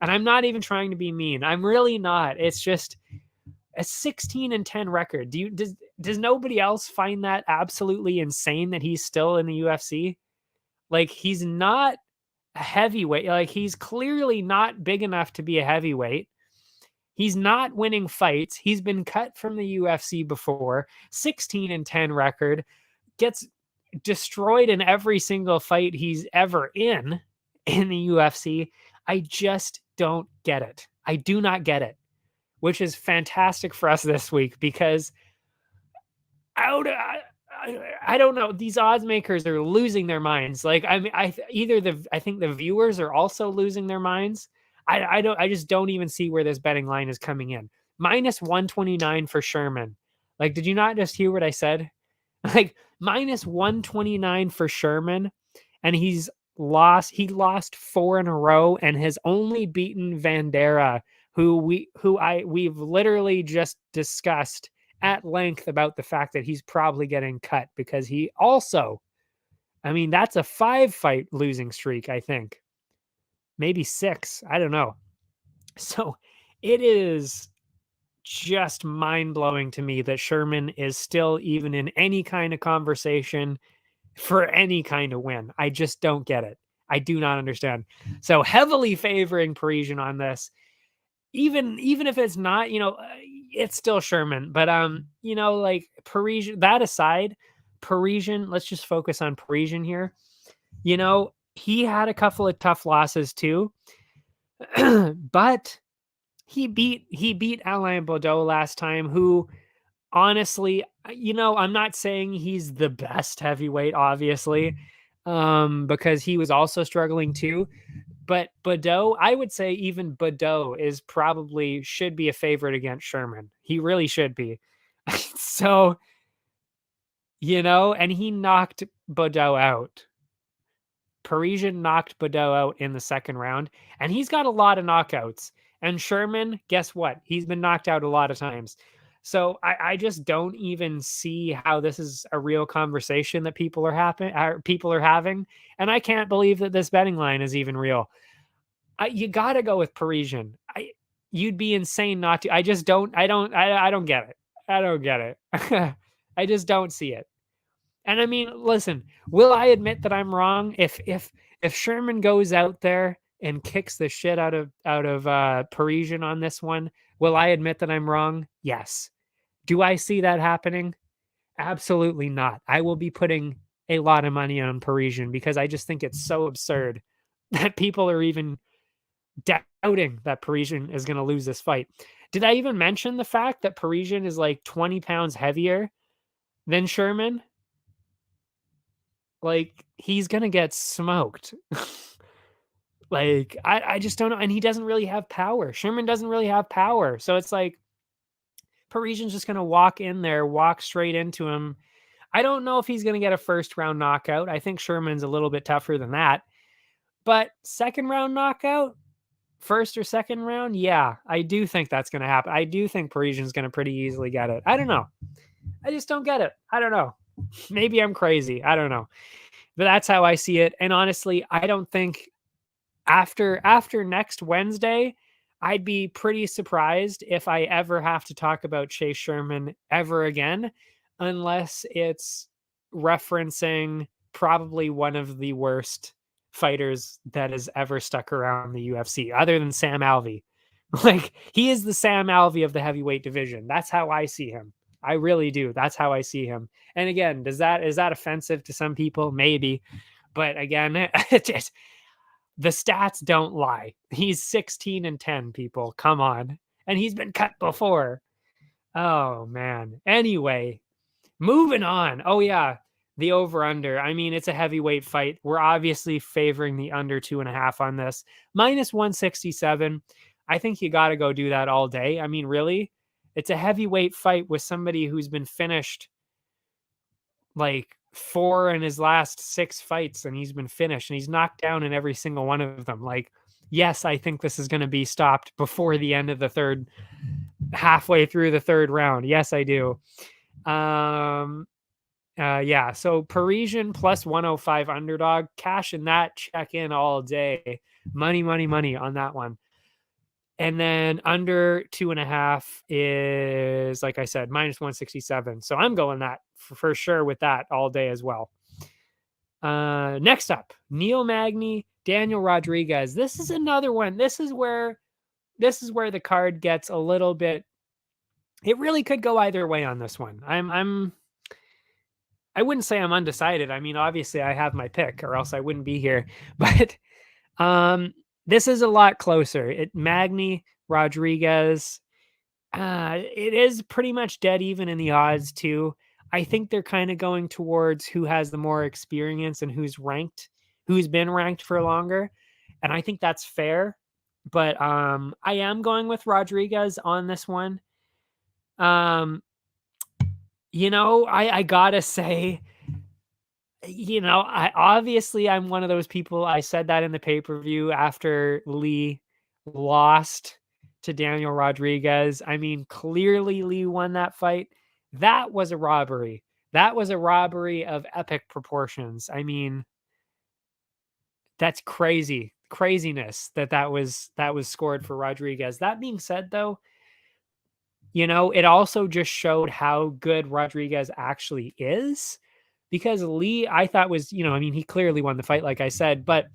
And I'm not even trying to be mean. I'm really not. It's just a 16-10 record. Does nobody else find that absolutely insane that he's still in the UFC? Like, he's not a heavyweight. Like, he's clearly not big enough to be a heavyweight. He's not winning fights. He's been cut from the UFC before. 16-10 record. Gets destroyed in every single fight he's ever in the UFC. I just don't get it. I do not get it, which is fantastic for us this week because I don't know. These odds makers are losing their minds. Like, I mean, I think the viewers are also losing their minds. I just don't even see where this betting line is coming in. Minus 129 for Sherman. Like, did you not just hear what I said? Like, minus 129 for Sherman, and he lost 4 in a row and has only beaten Vandera, we've literally just discussed at length about the fact that he's probably getting cut because he also, I mean, that's a 5-fight losing streak, I think. Maybe 6. I don't know. So it is just mind-blowing to me that Sherman is still even in any kind of conversation for any kind of win. I just don't get it. I do not understand. So heavily favoring Parisian on this. Even if it's not, it's still Sherman. But like Parisian, that aside, Parisian, let's just focus on Parisian here. He had a couple of tough losses too. But he beat Alain Baudot last time, who honestly, I'm not saying he's the best heavyweight, obviously, because he was also struggling too. But Baudot, I would say even Baudot should be a favorite against Sherman. He really should be. So, and he knocked Baudot out. Parisian knocked Baudot out in the second round, and he's got a lot of knockouts. And Sherman, guess what? He's been knocked out a lot of times. So I just don't even see how this is a real conversation that people are having. And I can't believe that this betting line is even real. You got to go with Parisian. You'd be insane not to. I don't get it. I don't get it. I just don't see it. And I mean, listen, will I admit that I'm wrong? If Sherman goes out there and kicks the shit out of Parisian on this one, will I admit that I'm wrong? Yes. Do I see that happening? Absolutely not. I will be putting a lot of money on Parisian because I just think it's so absurd that people are even doubting that Parisian is going to lose this fight. Did I even mention the fact that Parisian is like 20 pounds heavier than Sherman? Like, he's going to get smoked. Like, I just don't know. And he doesn't really have power. Sherman doesn't really have power. So it's like, Parisian's just going to walk straight into him. I don't know if he's going to get a first round knockout. I think Sherman's a little bit tougher than that. But second round knockout, first or second round, yeah, I do think that's going to happen. I do think Parisian's going to pretty easily get it. I don't know. I just don't get it. I don't know. Maybe I'm crazy. I don't know. But that's how I see it. And honestly, I don't think after next Wednesday, I'd be pretty surprised if I ever have to talk about Chase Sherman ever again, unless it's referencing probably one of the worst fighters that has ever stuck around the UFC, other than Sam Alvey. Like, he is the Sam Alvey of the heavyweight division. That's how I see him. I really do. That's how I see him. And again, is that offensive to some people? Maybe. But again, the stats don't lie. He's 16-10, people. Come on. And he's been cut before. Oh, man. Anyway, moving on. Oh, yeah. The over-under. I mean, it's a heavyweight fight. We're obviously favoring the under 2.5 on this. Minus 167. I think you got to go do that all day. I mean, really? It's a heavyweight fight with somebody who's been finished like 4 in his last 6 fights, and he's been finished, and he's knocked down in every single one of them. Like, yes, I think this is going to be stopped before the end of the third, halfway through the third round. Yes, I do. Yeah. So Parisian plus 105 underdog, cash in that, check in all day. Money on that one. And then under 2.5 is, like I said, minus 167. So I'm going that for sure with that all day as well. Next up, Neil Magny, Daniel Rodriguez. This is another one. This is where the card gets a little bit. It really could go either way on this one. I wouldn't say I'm undecided. I mean, obviously I have my pick, or else I wouldn't be here. But this is a lot closer. Magny, Rodriguez. It is pretty much dead even in the odds too. I think they're kind of going towards who has the more experience and who's been ranked for longer. And I think that's fair. But I am going with Rodriguez on this one. Um, I gotta say, I'm one of those people. I said that in the pay-per-view after Lee lost to Daniel Rodriguez. I mean, clearly Lee won that fight. That was a robbery. That was a robbery of epic proportions. I mean, that's craziness that was scored for Rodriguez. That being said, though, it also just showed how good Rodriguez actually is, because Lee, I thought was, I mean, he clearly won the fight, like I said, but,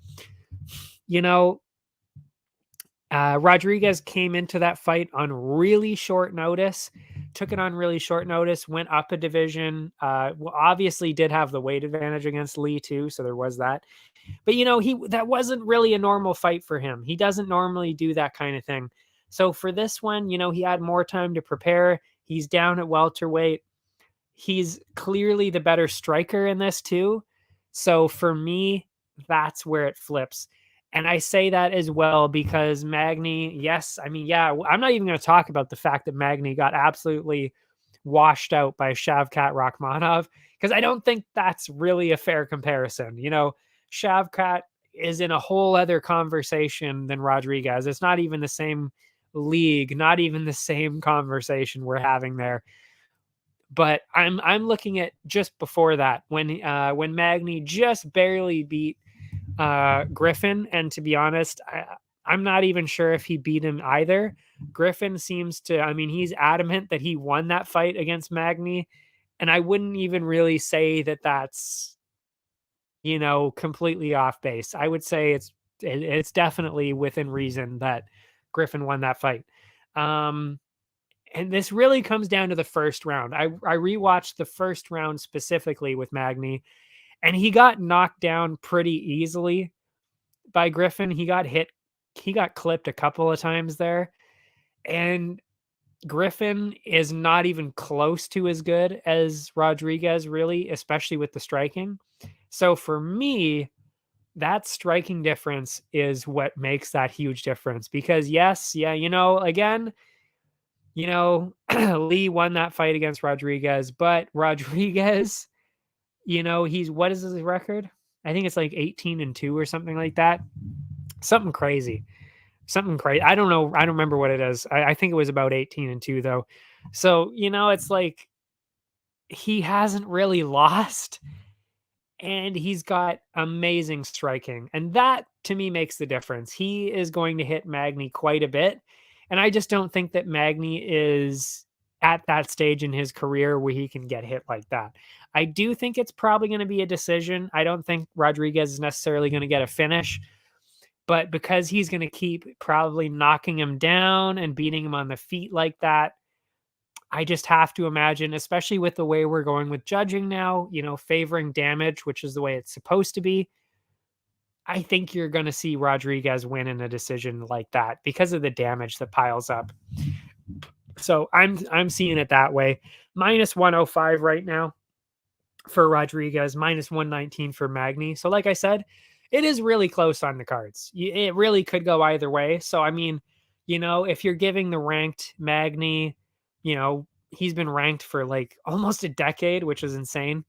you know, Rodriguez came into that fight on really short notice, took it on really short notice, went up a division. Obviously did have the weight advantage against Lee too, so there was that. But that wasn't really a normal fight for him. He doesn't normally do that kind of thing. So for this one, he had more time to prepare. He's down at welterweight. He's clearly the better striker in this too. So for me, that's where it flips. And I say that as well because Magny, yes, I mean, yeah, I'm not even going to talk about the fact that Magny got absolutely washed out by Shavkat Rakhmonov, because I don't think that's really a fair comparison. Shavkat is in a whole other conversation than Rodriguez. It's not even the same league, not even the same conversation we're having there. But I'm looking at just before that when Magny just barely beat Griffin, and to be honest, I'm not even sure if he beat him either. Griffin seems to, I mean, he's adamant that he won that fight against Magny, and I wouldn't even really say that that's completely off base. I would say it's definitely within reason that Griffin won that fight. And this really comes down to the first round. I rewatched the first round specifically with Magny, and he got knocked down pretty easily by Griffin. He got clipped a couple of times there. And Griffin is not even close to as good as Rodriguez, really, especially with the striking. So for me, that striking difference is what makes that huge difference. Because yes, yeah, again, Lee won that fight against Rodriguez, but Rodriguez, what is his record? I think it's like 18-2 or something like that. Something crazy. I don't know. I don't remember what it is. I think it was about 18-2 though. So, it's like he hasn't really lost, and he's got amazing striking. And that to me makes the difference. He is going to hit Magny quite a bit. And I just don't think that Magny is at that stage in his career where he can get hit like that. I do think it's probably going to be a decision. I don't think Rodriguez is necessarily going to get a finish, but because he's going to keep probably knocking him down and beating him on the feet like that, I just have to imagine, especially with the way we're going with judging now, favoring damage, which is the way it's supposed to be. I think you're going to see Rodriguez win in a decision like that because of the damage that piles up. So I'm seeing it that way. -105 right now for Rodriguez, -119 for Magny. So like I said, it is really close on the cards. It really could go either way. So, I mean, if you're giving the ranked Magny, he's been ranked for like almost a decade, which is insane.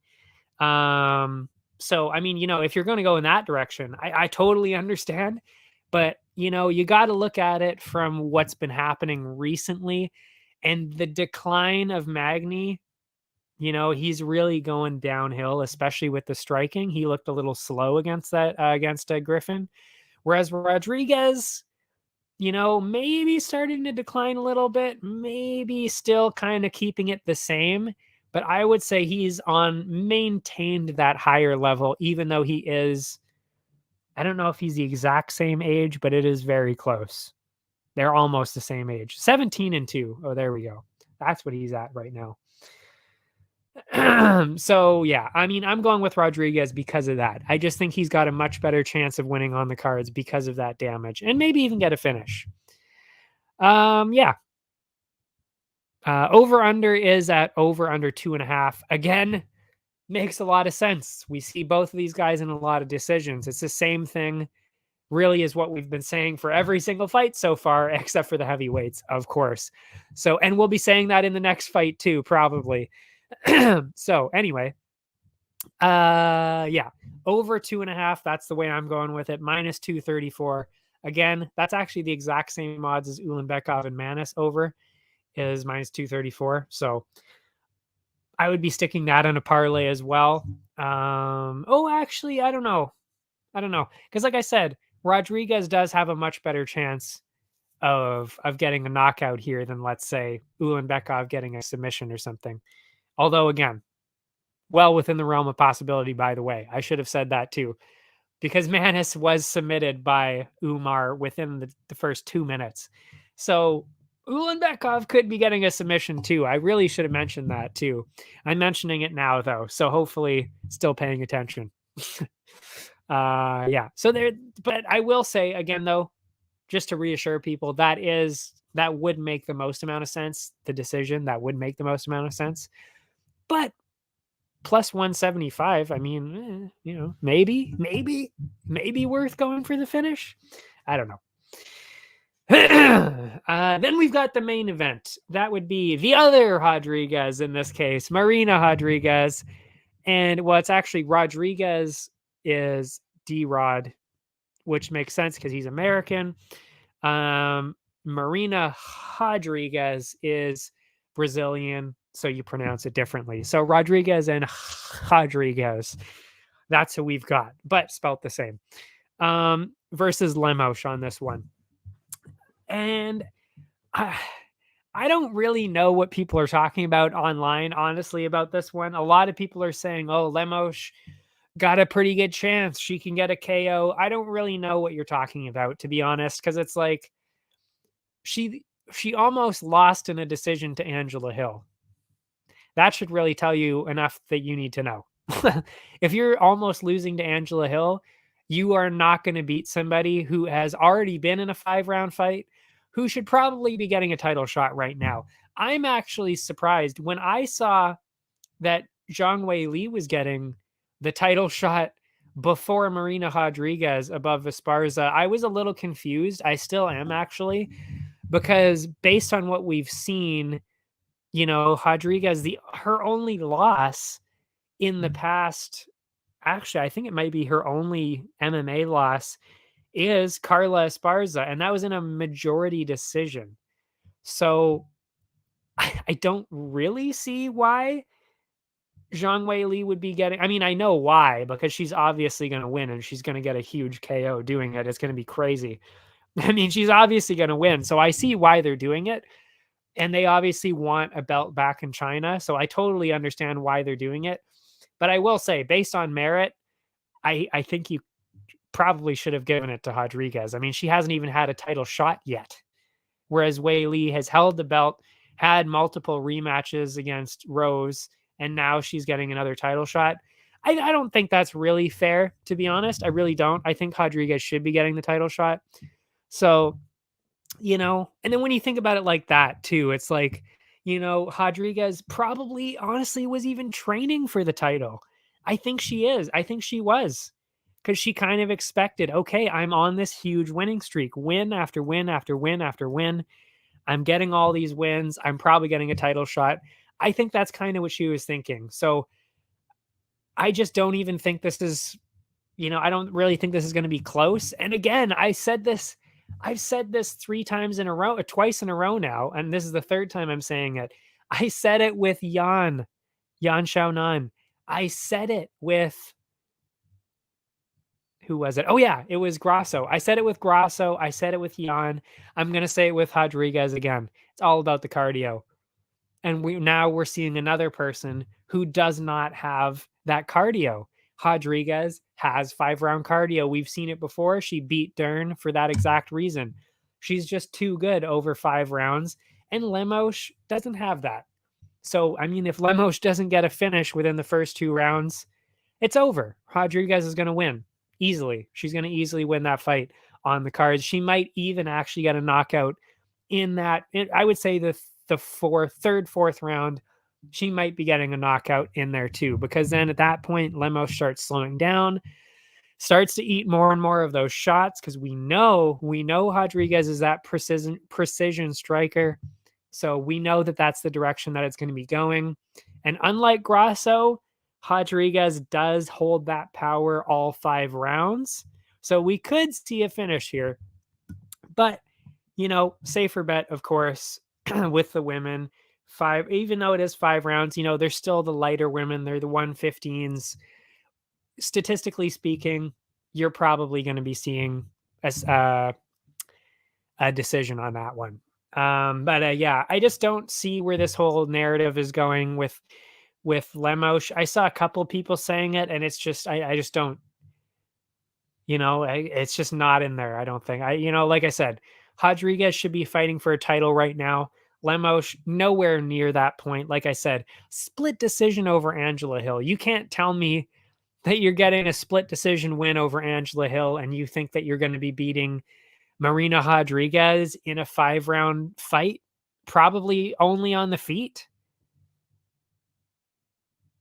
So, I mean, if you're going to go in that direction, I totally understand, but you got to look at it from what's been happening recently, and the decline of Magny, he's really going downhill, especially with the striking. He looked a little slow against Griffin, whereas Rodriguez, maybe starting to decline a little bit, maybe still kind of keeping it the same. But I would say he's maintained that higher level, even though he is, I don't know if he's the exact same age, but it is very close. They're almost the same age. 17-2. Oh, there we go. That's what he's at right now. So, yeah, I mean, I'm going with Rodriguez because of that. I just think he's got a much better chance of winning on the cards because of that damage, and maybe even get a finish. Yeah. Over under is at over under 2.5. Again, makes a lot of sense. We see both of these guys in a lot of decisions. It's the same thing, really, is what we've been saying for every single fight so far, except for the heavyweights, of course. So, and we'll be saying that in the next fight too, probably. So, anyway, yeah, over 2.5. That's the way I'm going with it. Minus 234. Again, that's actually the exact same odds as Ulanbekov and Manis over is minus 234. So I would be sticking that on a parlay as well. Actually, I don't know. Because like I said, Rodriguez does have a much better chance of getting a knockout here than, let's say, Ulanbekov getting a submission or something. Although, again, well within the realm of possibility, by the way. I should have said that too. Because Manis was submitted by Umar within the first 2 minutes. So Ulanbekov could be getting a submission too. I really should have mentioned that too. I'm mentioning it now though, so hopefully still paying attention. Yeah. So there, but I will say again though, just to reassure people, that would make the most amount of sense. The decision that would make the most amount of sense. But plus 175, I mean, maybe worth going for the finish. I don't know. Then we've got the main event. That would be the other Rodriguez in this case, Marina Rodriguez. And well, it's actually Rodriguez is D-Rod, which makes sense because he's American. Marina Rodriguez is Brazilian, so you pronounce it differently. So Rodriguez and Rodriguez, that's who we've got, but spelt the same. Versus Lemos on this one. And I don't really know what people are talking about online, honestly, about this one. A lot of people are saying, oh, Lemos got a pretty good chance. She can get a KO. I don't really know what you're talking about, to be honest, because it's like she almost lost in a decision to Angela Hill. That should really tell you enough that you need to know. If you're almost losing to Angela Hill, you are not going to beat somebody who has already been in a 5-round fight, who should probably be getting a title shot right now. I'm actually surprised when I saw that Zhang Weili was getting the title shot before Marina Rodriguez above Esparza. I was a little confused. I still am, actually, because based on what we've seen, Rodriguez, her only loss in the past, actually, I think it might be her only MMA loss, is Carla Esparza, and that was in a majority decision. So I don't really see why Zhang Weili would be getting. I mean, I know why, because she's obviously going to win and she's going to get a huge KO doing it. It's going to be crazy. I mean, she's obviously going to win. So I see why they're doing it. And they obviously want a belt back in China. So I totally understand why they're doing it. But I will say, based on merit, I think you probably should have given it to Rodriguez. I mean, she hasn't even had a title shot yet. Whereas Weili has held the belt, had multiple rematches against Rose, and now she's getting another title shot. I don't think that's really fair, to be honest. I really don't. I think Rodriguez should be getting the title shot. So, and then when you think about it like that too, it's like, Rodriguez probably honestly was even training for the title. I think she is. I think she was, because she kind of expected, okay, I'm on this huge winning streak, win after win after win after win. I'm getting all these wins. I'm probably getting a title shot. I think that's kind of what she was thinking. So I just don't even think this is, I don't really think this is going to be close. And again, I've said this 3 times in a row, twice in a row now, and this is the 3rd time I'm saying it. I said it with Yan Xiaonan. I said it with, who was it? Oh yeah, it was Grasso. I said it with Grasso. I said it with Yan. I'm going to say it with Rodriguez again. It's all about the cardio. And we're seeing another person who does not have that cardio. Rodriguez has 5-round cardio. We've seen it before. She beat Dern for that exact reason. She's just too good over 5 rounds. And Lemos doesn't have that. So, I mean, if Lemos doesn't get a finish within the first 2 rounds, it's over. Rodriguez is going to win easily. She's going to easily win that fight on the cards. She might even actually get a knockout in that, I would say, the the third, fourth round, she might be getting a knockout in there too, because then at that point, Lemos starts slowing down, starts to eat more and more of those shots, because we know Rodriguez is that precision striker. So we know that that's the direction that it's going to be going. And unlike Grasso, Rodriguez does hold that power all 5 rounds. So we could see a finish here. But, safer bet, of course, with the women. 5, even though it is 5 rounds, they're still the lighter women. They're the 115s. Statistically speaking, you're probably going to be seeing a decision on that one. But yeah, I just don't see where this whole narrative is going with Lemos. I saw a couple people saying it, and it's just I just don't. It's just not in there. I don't think. Like I said, Rodriguez should be fighting for a title right now. Lemos nowhere near that point. Like I said, split decision over Angela Hill. You can't tell me that you're getting a split decision win over Angela Hill and you think that you're going to be beating Marina Rodriguez in a 5-round fight, probably only on the feet.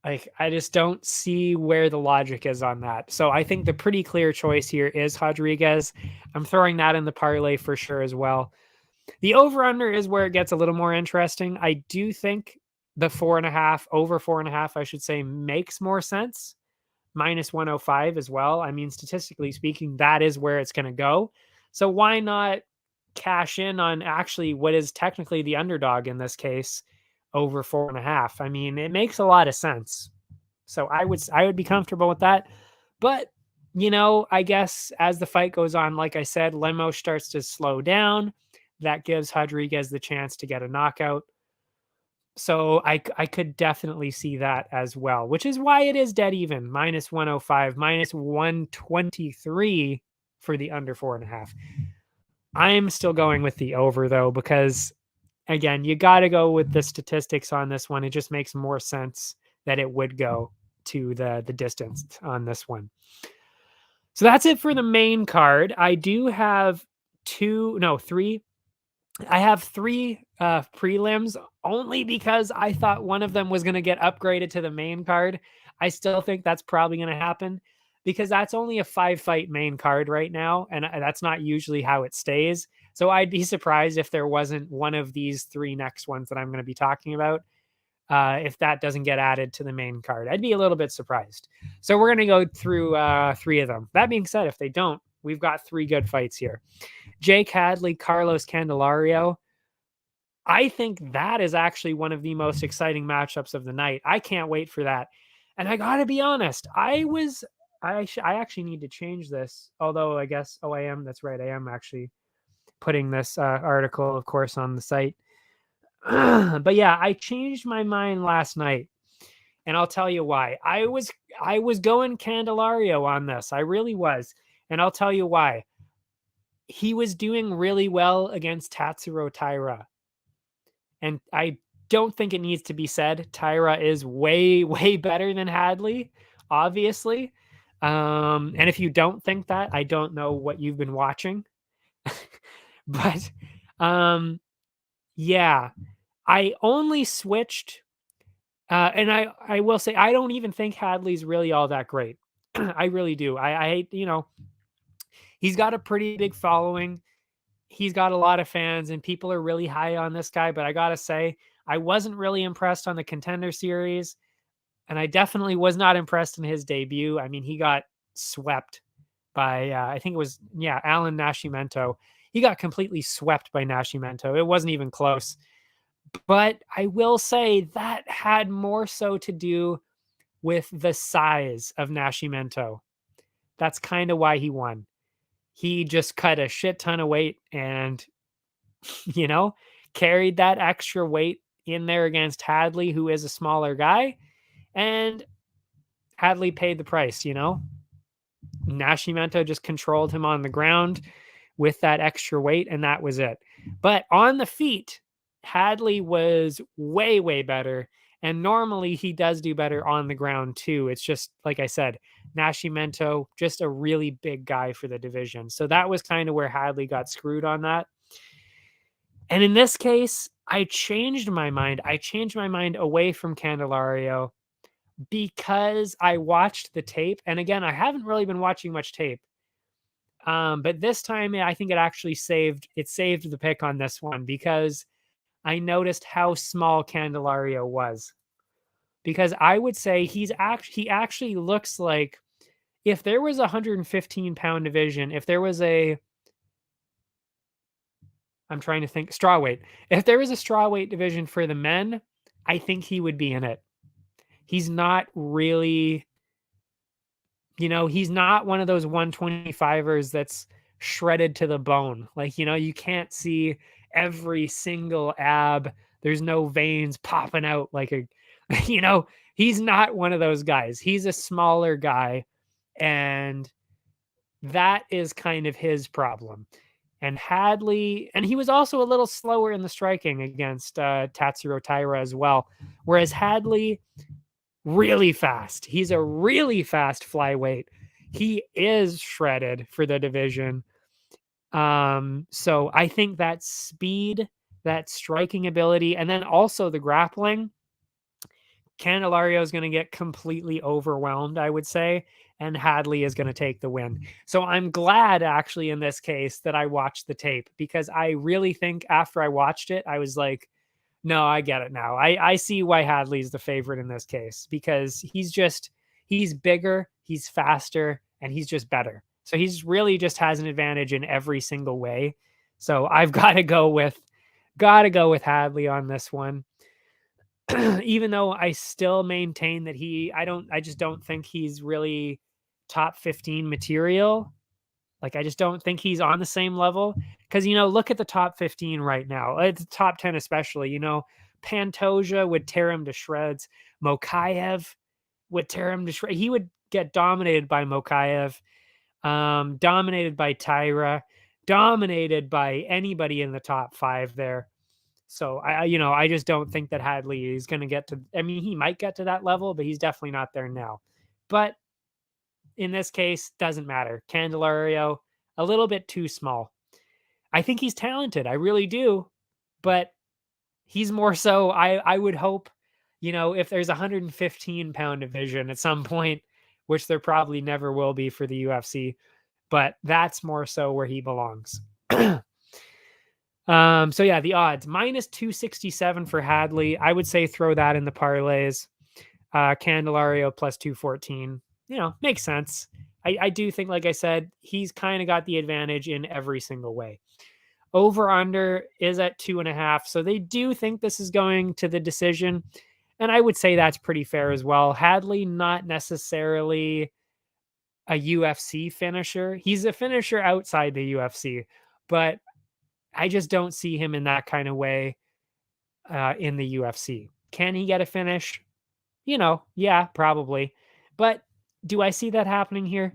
Like, I just don't see where the logic is on that. So I think the pretty clear choice here is Rodriguez. I'm throwing that in the parlay for sure as well. The over-under is where it gets a little more interesting. I do think the 4.5, over 4.5, I should say, makes more sense. Minus 105 as well. I mean, statistically speaking, that is where it's going to go. So why not cash in on actually what is technically the underdog in this case, over 4.5? I mean, it makes a lot of sense. So I would be comfortable with that. But, I guess as the fight goes on, like I said, Lemos starts to slow down. That gives Rodriguez the chance to get a knockout. So I could definitely see that as well, which is why it is dead even. Minus 105, minus 123 for the under 4.5. I'm still going with the over, though, because, again, you got to go with the statistics on this one. It just makes more sense that it would go to the distance on this one. So that's it for the main card. I do have 3. I have 3 prelims, only because I thought one of them was going to get upgraded to the main card. I still think that's probably going to happen because that's only a 5-fight main card right now, and that's not usually how it stays. So I'd be surprised if there wasn't one of these 3 next ones that I'm going to be talking about, if that doesn't get added to the main card. I'd be a little bit surprised. So we're going to go through 3 of them. That being said, if they don't, we've got 3 good fights here. Jake Hadley, Carlos Candelario. I think that is actually one of the most exciting matchups of the night. I can't wait for that. And I got to be honest, I actually need to change this. Although I guess, I am. That's right. I am actually putting this article, of course, on the site. But yeah, I changed my mind last night. And I'll tell you why. I was going Candelario on this. I really was. And I'll tell you why. He was doing really well against Tatsuro Taira. And I don't think it needs to be said. Taira is way, way better than Hadley, obviously. And if you don't think that, I don't know what you've been watching. But yeah, I only switched. And I will say, I don't even think Hadley's really all that great. I really do. I he's got a pretty big following. He's got a lot of fans and people are really high on this guy. But I got to say, I wasn't really impressed on the Contender Series. And I definitely was not impressed in his debut. I mean, he got swept by, I think it was, Alan Nascimento. He got completely swept by Nascimento. It wasn't even close. But I will say that had more so to do with the size of Nascimento. That's kind of why he won. He just cut a shit ton of weight and, carried that extra weight in there against Hadley, who is a smaller guy. And Hadley paid the price, Nascimento just controlled him on the ground with that extra weight, and that was it. But on the feet, Hadley was way, way better. And normally he does do better on the ground too. It's just, like I said, Nascimento, just a really big guy for the division. So that was kind of where Hadley got screwed on that. And in this case, I changed my mind. I changed my mind away from Candelario because I watched the tape. And again, I haven't really been watching much tape. But this time I think it saved the pick on this one because I noticed how small Candelario was. Because I would say he actually looks like, if there was a 115-pound division, if there was a I'm trying to think strawweight. If there was a strawweight division for the men, I think he would be in it. He's not really, he's not one of those 125ers that's shredded to the bone. Like, you can't see every single ab. There's no veins popping out like you know, he's not one of those guys. He's a smaller guy, and that is kind of his problem. And Hadley, and he was also a little slower in the striking against Tatsuro Taira as well. Whereas Hadley, really fast. He's a really fast flyweight. He is shredded for the division. So I think that speed, that striking ability, and then also the grappling, Candelario is going to get completely overwhelmed, I would say, and Hadley is going to take the win. So I'm glad, actually, in this case, that I watched the tape, because I really think after I watched it, I was like, no, I get it now. I see why Hadley's the favorite in this case, because he's bigger, he's faster, and he's just better. So he's really just has an advantage in every single way. So I've got to go with Hadley on this one. Even though I still maintain that I just don't think he's really top 15 material. Like, I just don't think he's on the same level. Because, look at the top 15 right now. It's top 10 especially. Pantoja would tear him to shreds. Mokaev would tear him to shreds. He would get dominated by Mokaev, dominated by Taira, dominated by anybody in the top 5 there. So I just don't think that Hadley is going to get to. I mean, he might get to that level, but he's definitely not there now. But in this case, doesn't matter. Candelario, a little bit too small. I think he's talented. I really do. But he's more so, I would hope, if there's a 115-pound division at some point, which there probably never will be for the UFC, but that's more so where he belongs. So yeah, the odds minus 267 for Hadley. I would say throw that in the parlays. Candelario plus 214. Makes sense. I do think, like I said, he's kind of got the advantage in every single way. Over under is at 2.5. So they do think this is going to the decision. And I would say that's pretty fair as well. Hadley, not necessarily a UFC finisher. He's a finisher outside the UFC, but I just don't see him in that kind of way in the UFC. Can he get a finish? Yeah, probably. But do I see that happening here?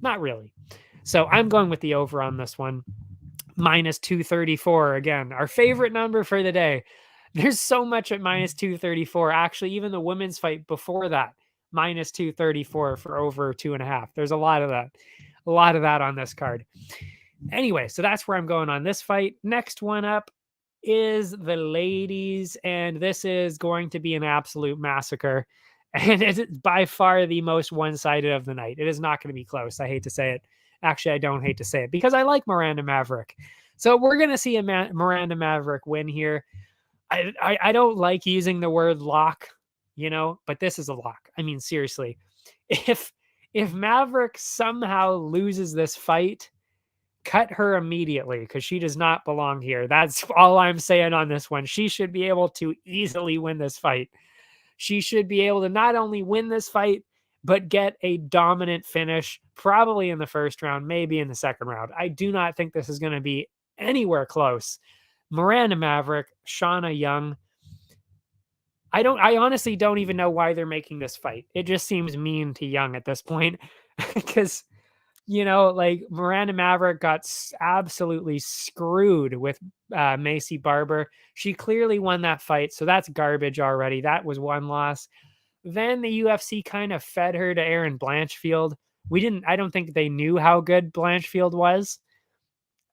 Not really. So I'm going with the over on this one. Minus 234. Again, our favorite number for the day. There's so much at minus 234. Actually, even the women's fight before that, minus 234 for over 2.5. There's a lot of that. A lot of that on this card. Anyway, so that's where I'm going on this fight. Next one up is the ladies, and this is going to be an absolute massacre. And it's by far the most one-sided of the night. It is not going to be close. I hate to say it. Actually, I don't hate to say it because I like Miranda Maverick. So we're going to see a Miranda Maverick win here. I don't like using the word lock, but this is a lock. I mean, seriously, if Maverick somehow loses this fight, cut her immediately because she does not belong here. That's all I'm saying on this one. She should be able to easily win this fight. She should be able to not only win this fight, but get a dominant finish, probably in the first round, maybe in the second round. I do not think this is going to be anywhere close. Miranda Maverick, Shauna Young. I honestly don't even know why they're making this fight. It just seems mean to Young at this point because, like Miranda Maverick got absolutely screwed with Macy Barber. She clearly won that fight, so that's garbage already. That was one loss. Then the UFC kind of fed her to Erin Blanchfield. I don't think they knew how good Blanchfield was.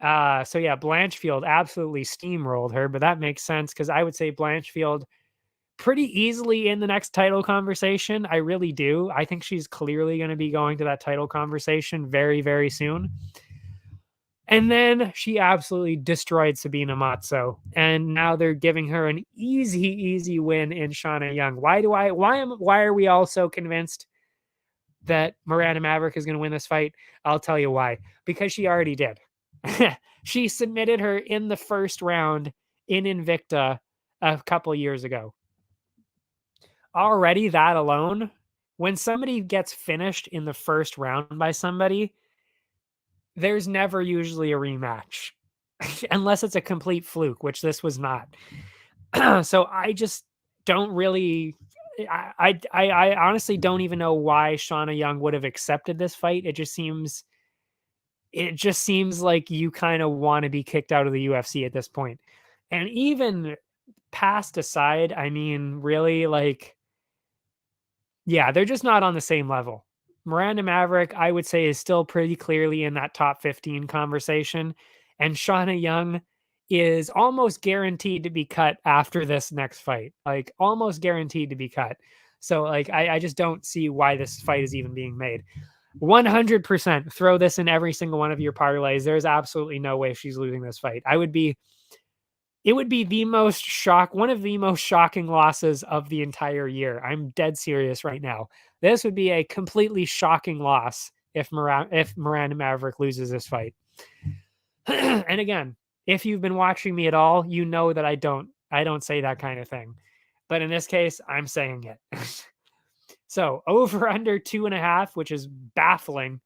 So yeah, Blanchfield absolutely steamrolled her, but that makes sense because I would say Blanchfield pretty easily in the next title conversation. I really do. I think she's clearly going to be going to that title conversation very, very soon. And then she absolutely destroyed Sabina Matzo. And now they're giving her an easy, easy win in Shauna Young. Why are we all so convinced that Miranda Maverick is going to win this fight? I'll tell you why. Because she already did. She submitted her in the first round in Invicta a couple years ago. Already that alone, when somebody gets finished in the first round by somebody, there's never usually a rematch unless it's a complete fluke, which this was not. So I just don't really I honestly don't even know why Shauna Young would have accepted this fight. It just seems like you kind of want to be kicked out of the UFC at this point. And even past aside, I mean, really, like, yeah, they're just not on the same level. Miranda Maverick, I would say, is still pretty clearly in that top 15 conversation. And Shauna Young is almost guaranteed to be cut after this next fight. Like, almost guaranteed to be cut. So, like, I just don't see why this fight is even being made. 100% throw this in every single one of your parlays. There's absolutely no way she's losing this fight. It would be one of the most shocking losses of the entire year. I'm dead serious right now. This would be a completely shocking loss if Miranda Maverick loses this fight. And again, if you've been watching me at all, you know that I don't say that kind of thing. But in this case, I'm saying it. So over under 2.5, which is baffling.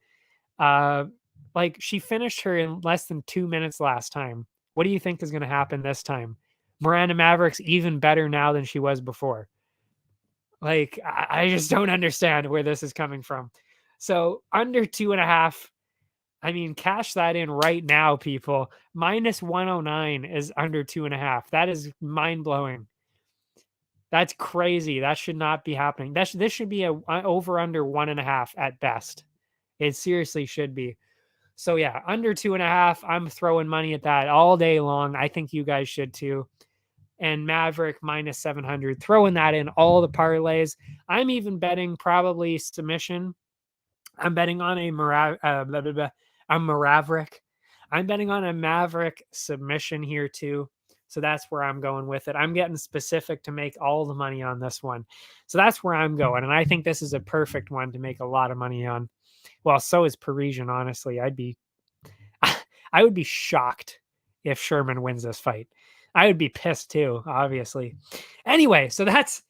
Like, she finished her in less than 2 minutes last time. What do you think is going to happen this time? Miranda Maverick's even better now than she was before. Like, I just don't understand where this is coming from. So under 2.5, I mean, cash that in right now, people. Minus 109 is under 2.5. That is mind blowing. That's crazy. That should not be happening. This should be a over under 1.5 at best. It seriously should be. So yeah, under 2.5. I'm throwing money at that all day long. I think you guys should too. And Maverick minus 700, throwing that in all the parlays. I'm even betting probably submission. I'm betting on a Maverick. I'm betting on a Maverick submission here too. So that's where I'm going with it. I'm getting specific to make all the money on this one. So that's where I'm going. And I think this is a perfect one to make a lot of money on. Well, so is Parisian, honestly. I would be shocked if Sherman wins this fight. I would be pissed too, obviously. Anyway, so that's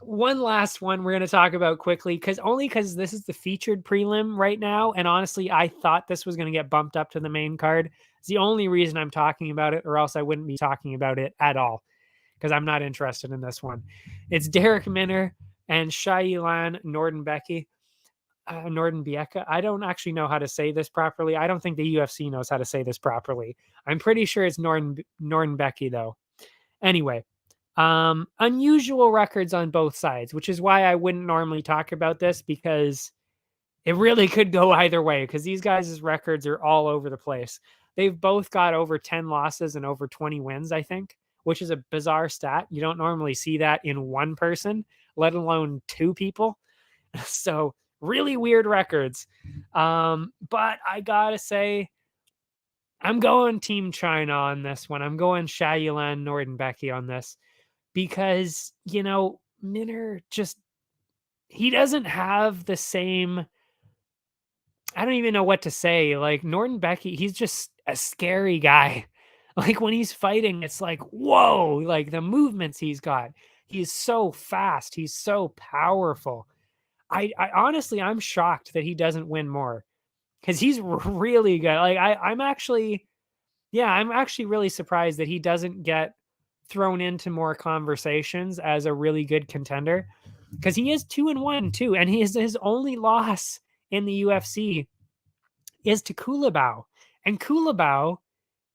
one last one we're going to talk about quickly because this is the featured prelim right now. And honestly, I thought this was going to get bumped up to the main card. It's the only reason I'm talking about it, or else I wouldn't be talking about it at all because I'm not interested in this one. It's Derek Minner and Shailan Nordenbecky. Nordenbieka. I don't actually know how to say this properly. I don't think the UFC knows how to say this properly. I'm pretty sure it's Nordenbecky though. Anyway, unusual records on both sides, which is why I wouldn't normally talk about this because it really could go either way because these guys' records are all over the place. They've both got over 10 losses and over 20 wins, I think, which is a bizarre stat. You don't normally see that in one person, let alone two people. So really weird records. But I gotta say, I'm going Team China on this one. I'm going Shailan Nordenbecky on this because, Minner he doesn't have the same. I don't even know what to say. Like, Nordenbecky, he's just a scary guy. Like, when he's fighting, it's like, whoa, like the movements he's got. He's so fast. He's so powerful. I honestly, I'm shocked that he doesn't win more because he's really good. Like, I'm actually really surprised that he doesn't get thrown into more conversations as a really good contender because he is 2-1 too, and his only loss in the UFC is to Kulabau, and Kulabau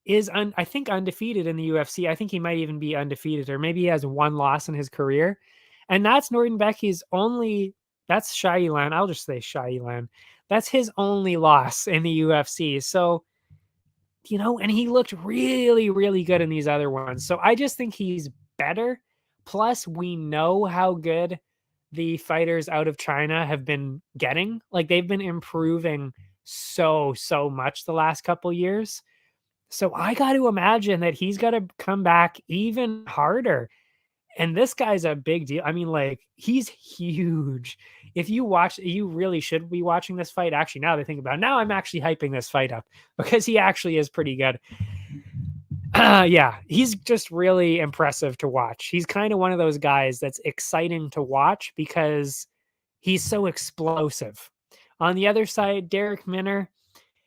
is I think undefeated in the UFC. I think he might even be undefeated, or maybe he has one loss in his career, and that's Nordenbecky's only. That's Shailan. I'll just say Shailan. That's his only loss in the UFC. So and he looked really, really good in these other ones. So I just think he's better. Plus, we know how good the fighters out of China have been getting. Like, they've been improving so much the last couple years. So I got to imagine that he's got to come back even harder. And this guy's a big deal. I mean, like, he's huge. If you watch, you really should be watching this fight. Actually, now that I think about it, now I'm actually hyping this fight up because he actually is pretty good. Yeah, he's just really impressive to watch. He's kind of one of those guys that's exciting to watch because he's so explosive. On the other side, Derek Minner,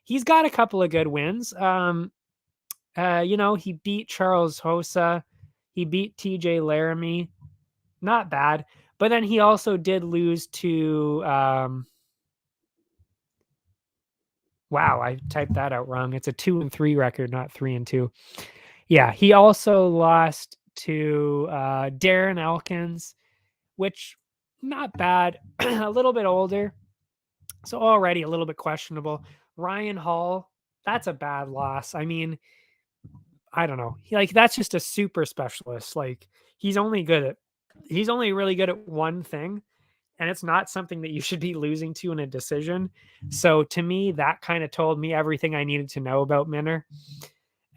he's got a couple of good wins. He beat Charles Hosa. He beat TJ Laramie. Not bad. But then he also did lose to wow, I typed that out wrong. It's a 2-3 record, not 3-2. Yeah, he also lost to Darren Elkins, which not bad, a little bit older. So already a little bit questionable. Ryan Hall, that's a bad loss. I mean, I don't know. That's just a super specialist. Like, he's only really good at one thing, and it's not something that you should be losing to in a decision. So to me, that kind of told me everything I needed to know about Minner.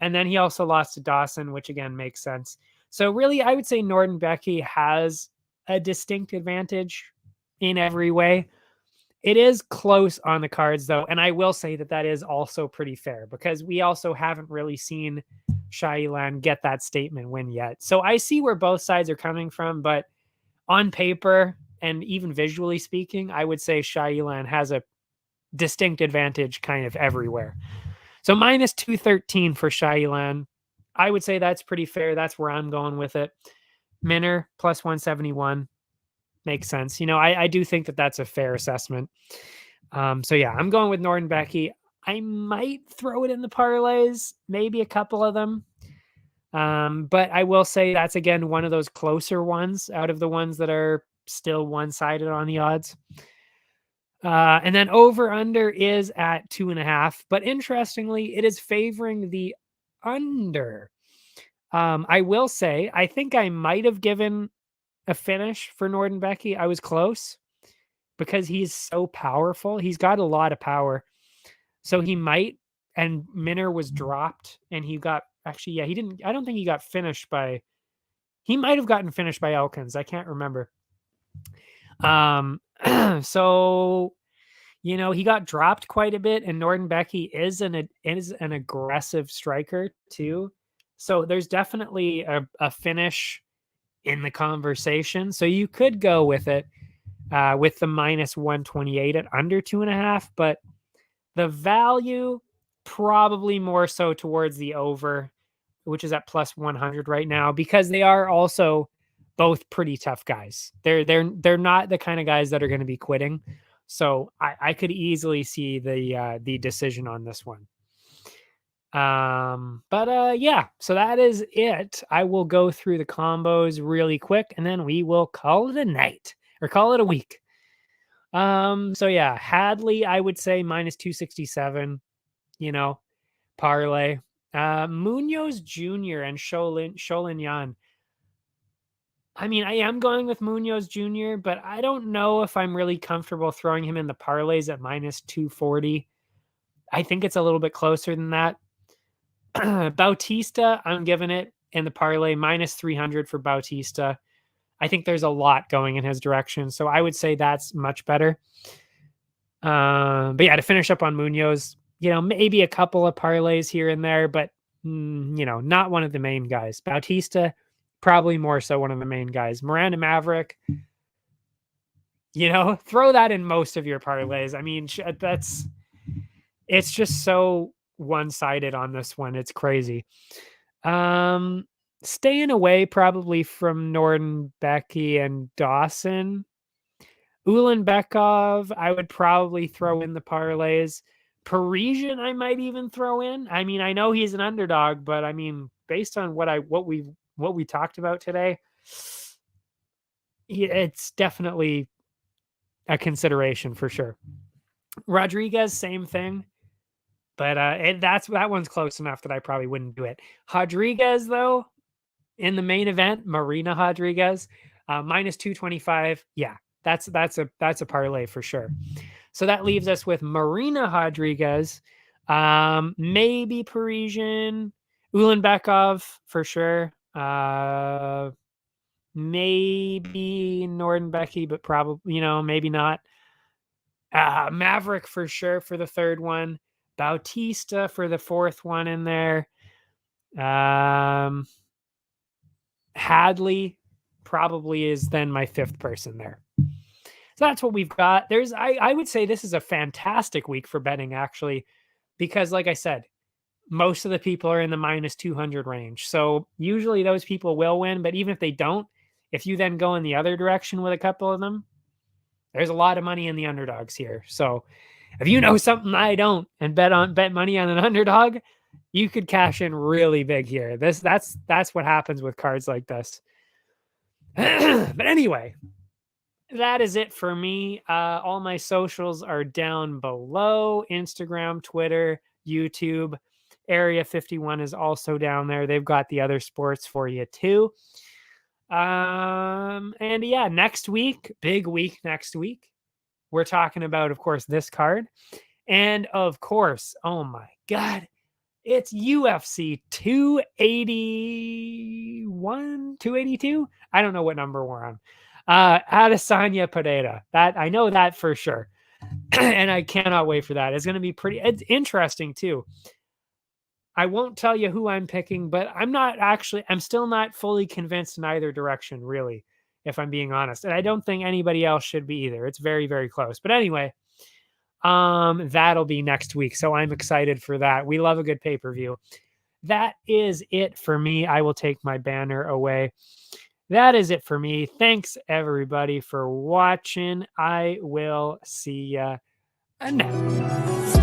And then he also lost to Dawson, which again makes sense. So really, I would say Norden Becky has a distinct advantage in every way. It is close on the cards, though, and I will say that is also pretty fair because we also haven't really seen Shailan get that statement win yet. So I see where both sides are coming from, but on paper and even visually speaking, I would say Shailan has a distinct advantage kind of everywhere. So minus 213 for Shailan. I would say that's pretty fair. That's where I'm going with it. Minner plus 171 makes sense. I do think that that's a fair assessment. So yeah, I'm going with Norden Becky. I might throw it in the parlays, maybe a couple of them. But I will say that's again one of those closer ones out of the ones that are still one-sided on the odds. And then over under is at 2.5, but interestingly, it is favoring the under. I will say, I think I might have given a finish for Norden Becky. I was close because he's so powerful. He's got a lot of power. So he might, and Minner was dropped and he got, actually, yeah, he didn't, I don't think he got finished by, he might have gotten finished by Elkins. I can't remember. So, he got dropped quite a bit, and Norden Becky is an aggressive striker too. So there's definitely a finish in the conversation. So you could go with it with the minus 128 at under 2.5, but the value probably more so towards the over, which is at plus 100 right now, because they are also both pretty tough guys. They're not the kind of guys that are going to be quitting. So I could easily see the decision on this one. Yeah, so that is it. I will go through the combos really quick and then we will call it a night or call it a week. So yeah, Hadley, I would say minus 267, parlay. Munoz Jr. and Sholin Yan. I mean, I am going with Munoz Jr., but I don't know if I'm really comfortable throwing him in the parlays at minus 240. I think it's a little bit closer than that. Bautista, I'm giving it in the parlay minus 300 for Bautista. I think there's a lot going in his direction, so I would say that's much better. But yeah, to finish up on Munoz, maybe a couple of parlays here and there, but not one of the main guys. Bautista, probably more so one of the main guys. Miranda Maverick, throw that in most of your parlays. I mean, it's just so one-sided on this one. It's crazy. Staying away probably from Norden Becky and Dawson. Ulanbekov, I would probably throw in the parlays. Parisian, I might even throw in. I mean, I know he's an underdog, but I mean, based on what we talked about today, it's definitely a consideration for sure. Rodriguez, same thing. But that one's close enough that I probably wouldn't do it. Rodriguez, though, in the main event, Marina Rodriguez, minus 225. Yeah, that's a parlay for sure. So that leaves us with Marina Rodriguez, maybe Parisian, Ulanbekov for sure. Maybe Nordenbecky, but probably, maybe not. Maverick for sure for the third one. Bautista for the fourth one in there. Hadley probably is then my fifth person there. So that's what we've got. I would say this is a fantastic week for betting, actually, because like I said, most of the people are in the minus 200 range. So usually those people will win, but even if they don't, if you then go in the other direction with a couple of them, there's a lot of money in the underdogs here. So if you know something I don't and bet money on an underdog, you could cash in really big here. That's what happens with cards like this. But anyway, that is it for me. All my socials are down below: Instagram, Twitter, YouTube. Area 51 is also down there. They've got the other sports for you too. And yeah, next week, big week next week. We're talking about, of course, this card. And of course, oh my God, it's UFC 281, 282. I don't know what number we're on. Adesanya Pereira. That I know that for sure. And I cannot wait for that. It's going to be it's interesting too. I won't tell you who I'm picking, but I'm still not fully convinced in either direction, really, if I'm being honest. And I don't think anybody else should be either. It's very, very close. But anyway, that'll be next week. So I'm excited for that. We love a good pay-per-view. That is it for me. I will take my banner away. That is it for me. Thanks everybody for watching. I will see ya next.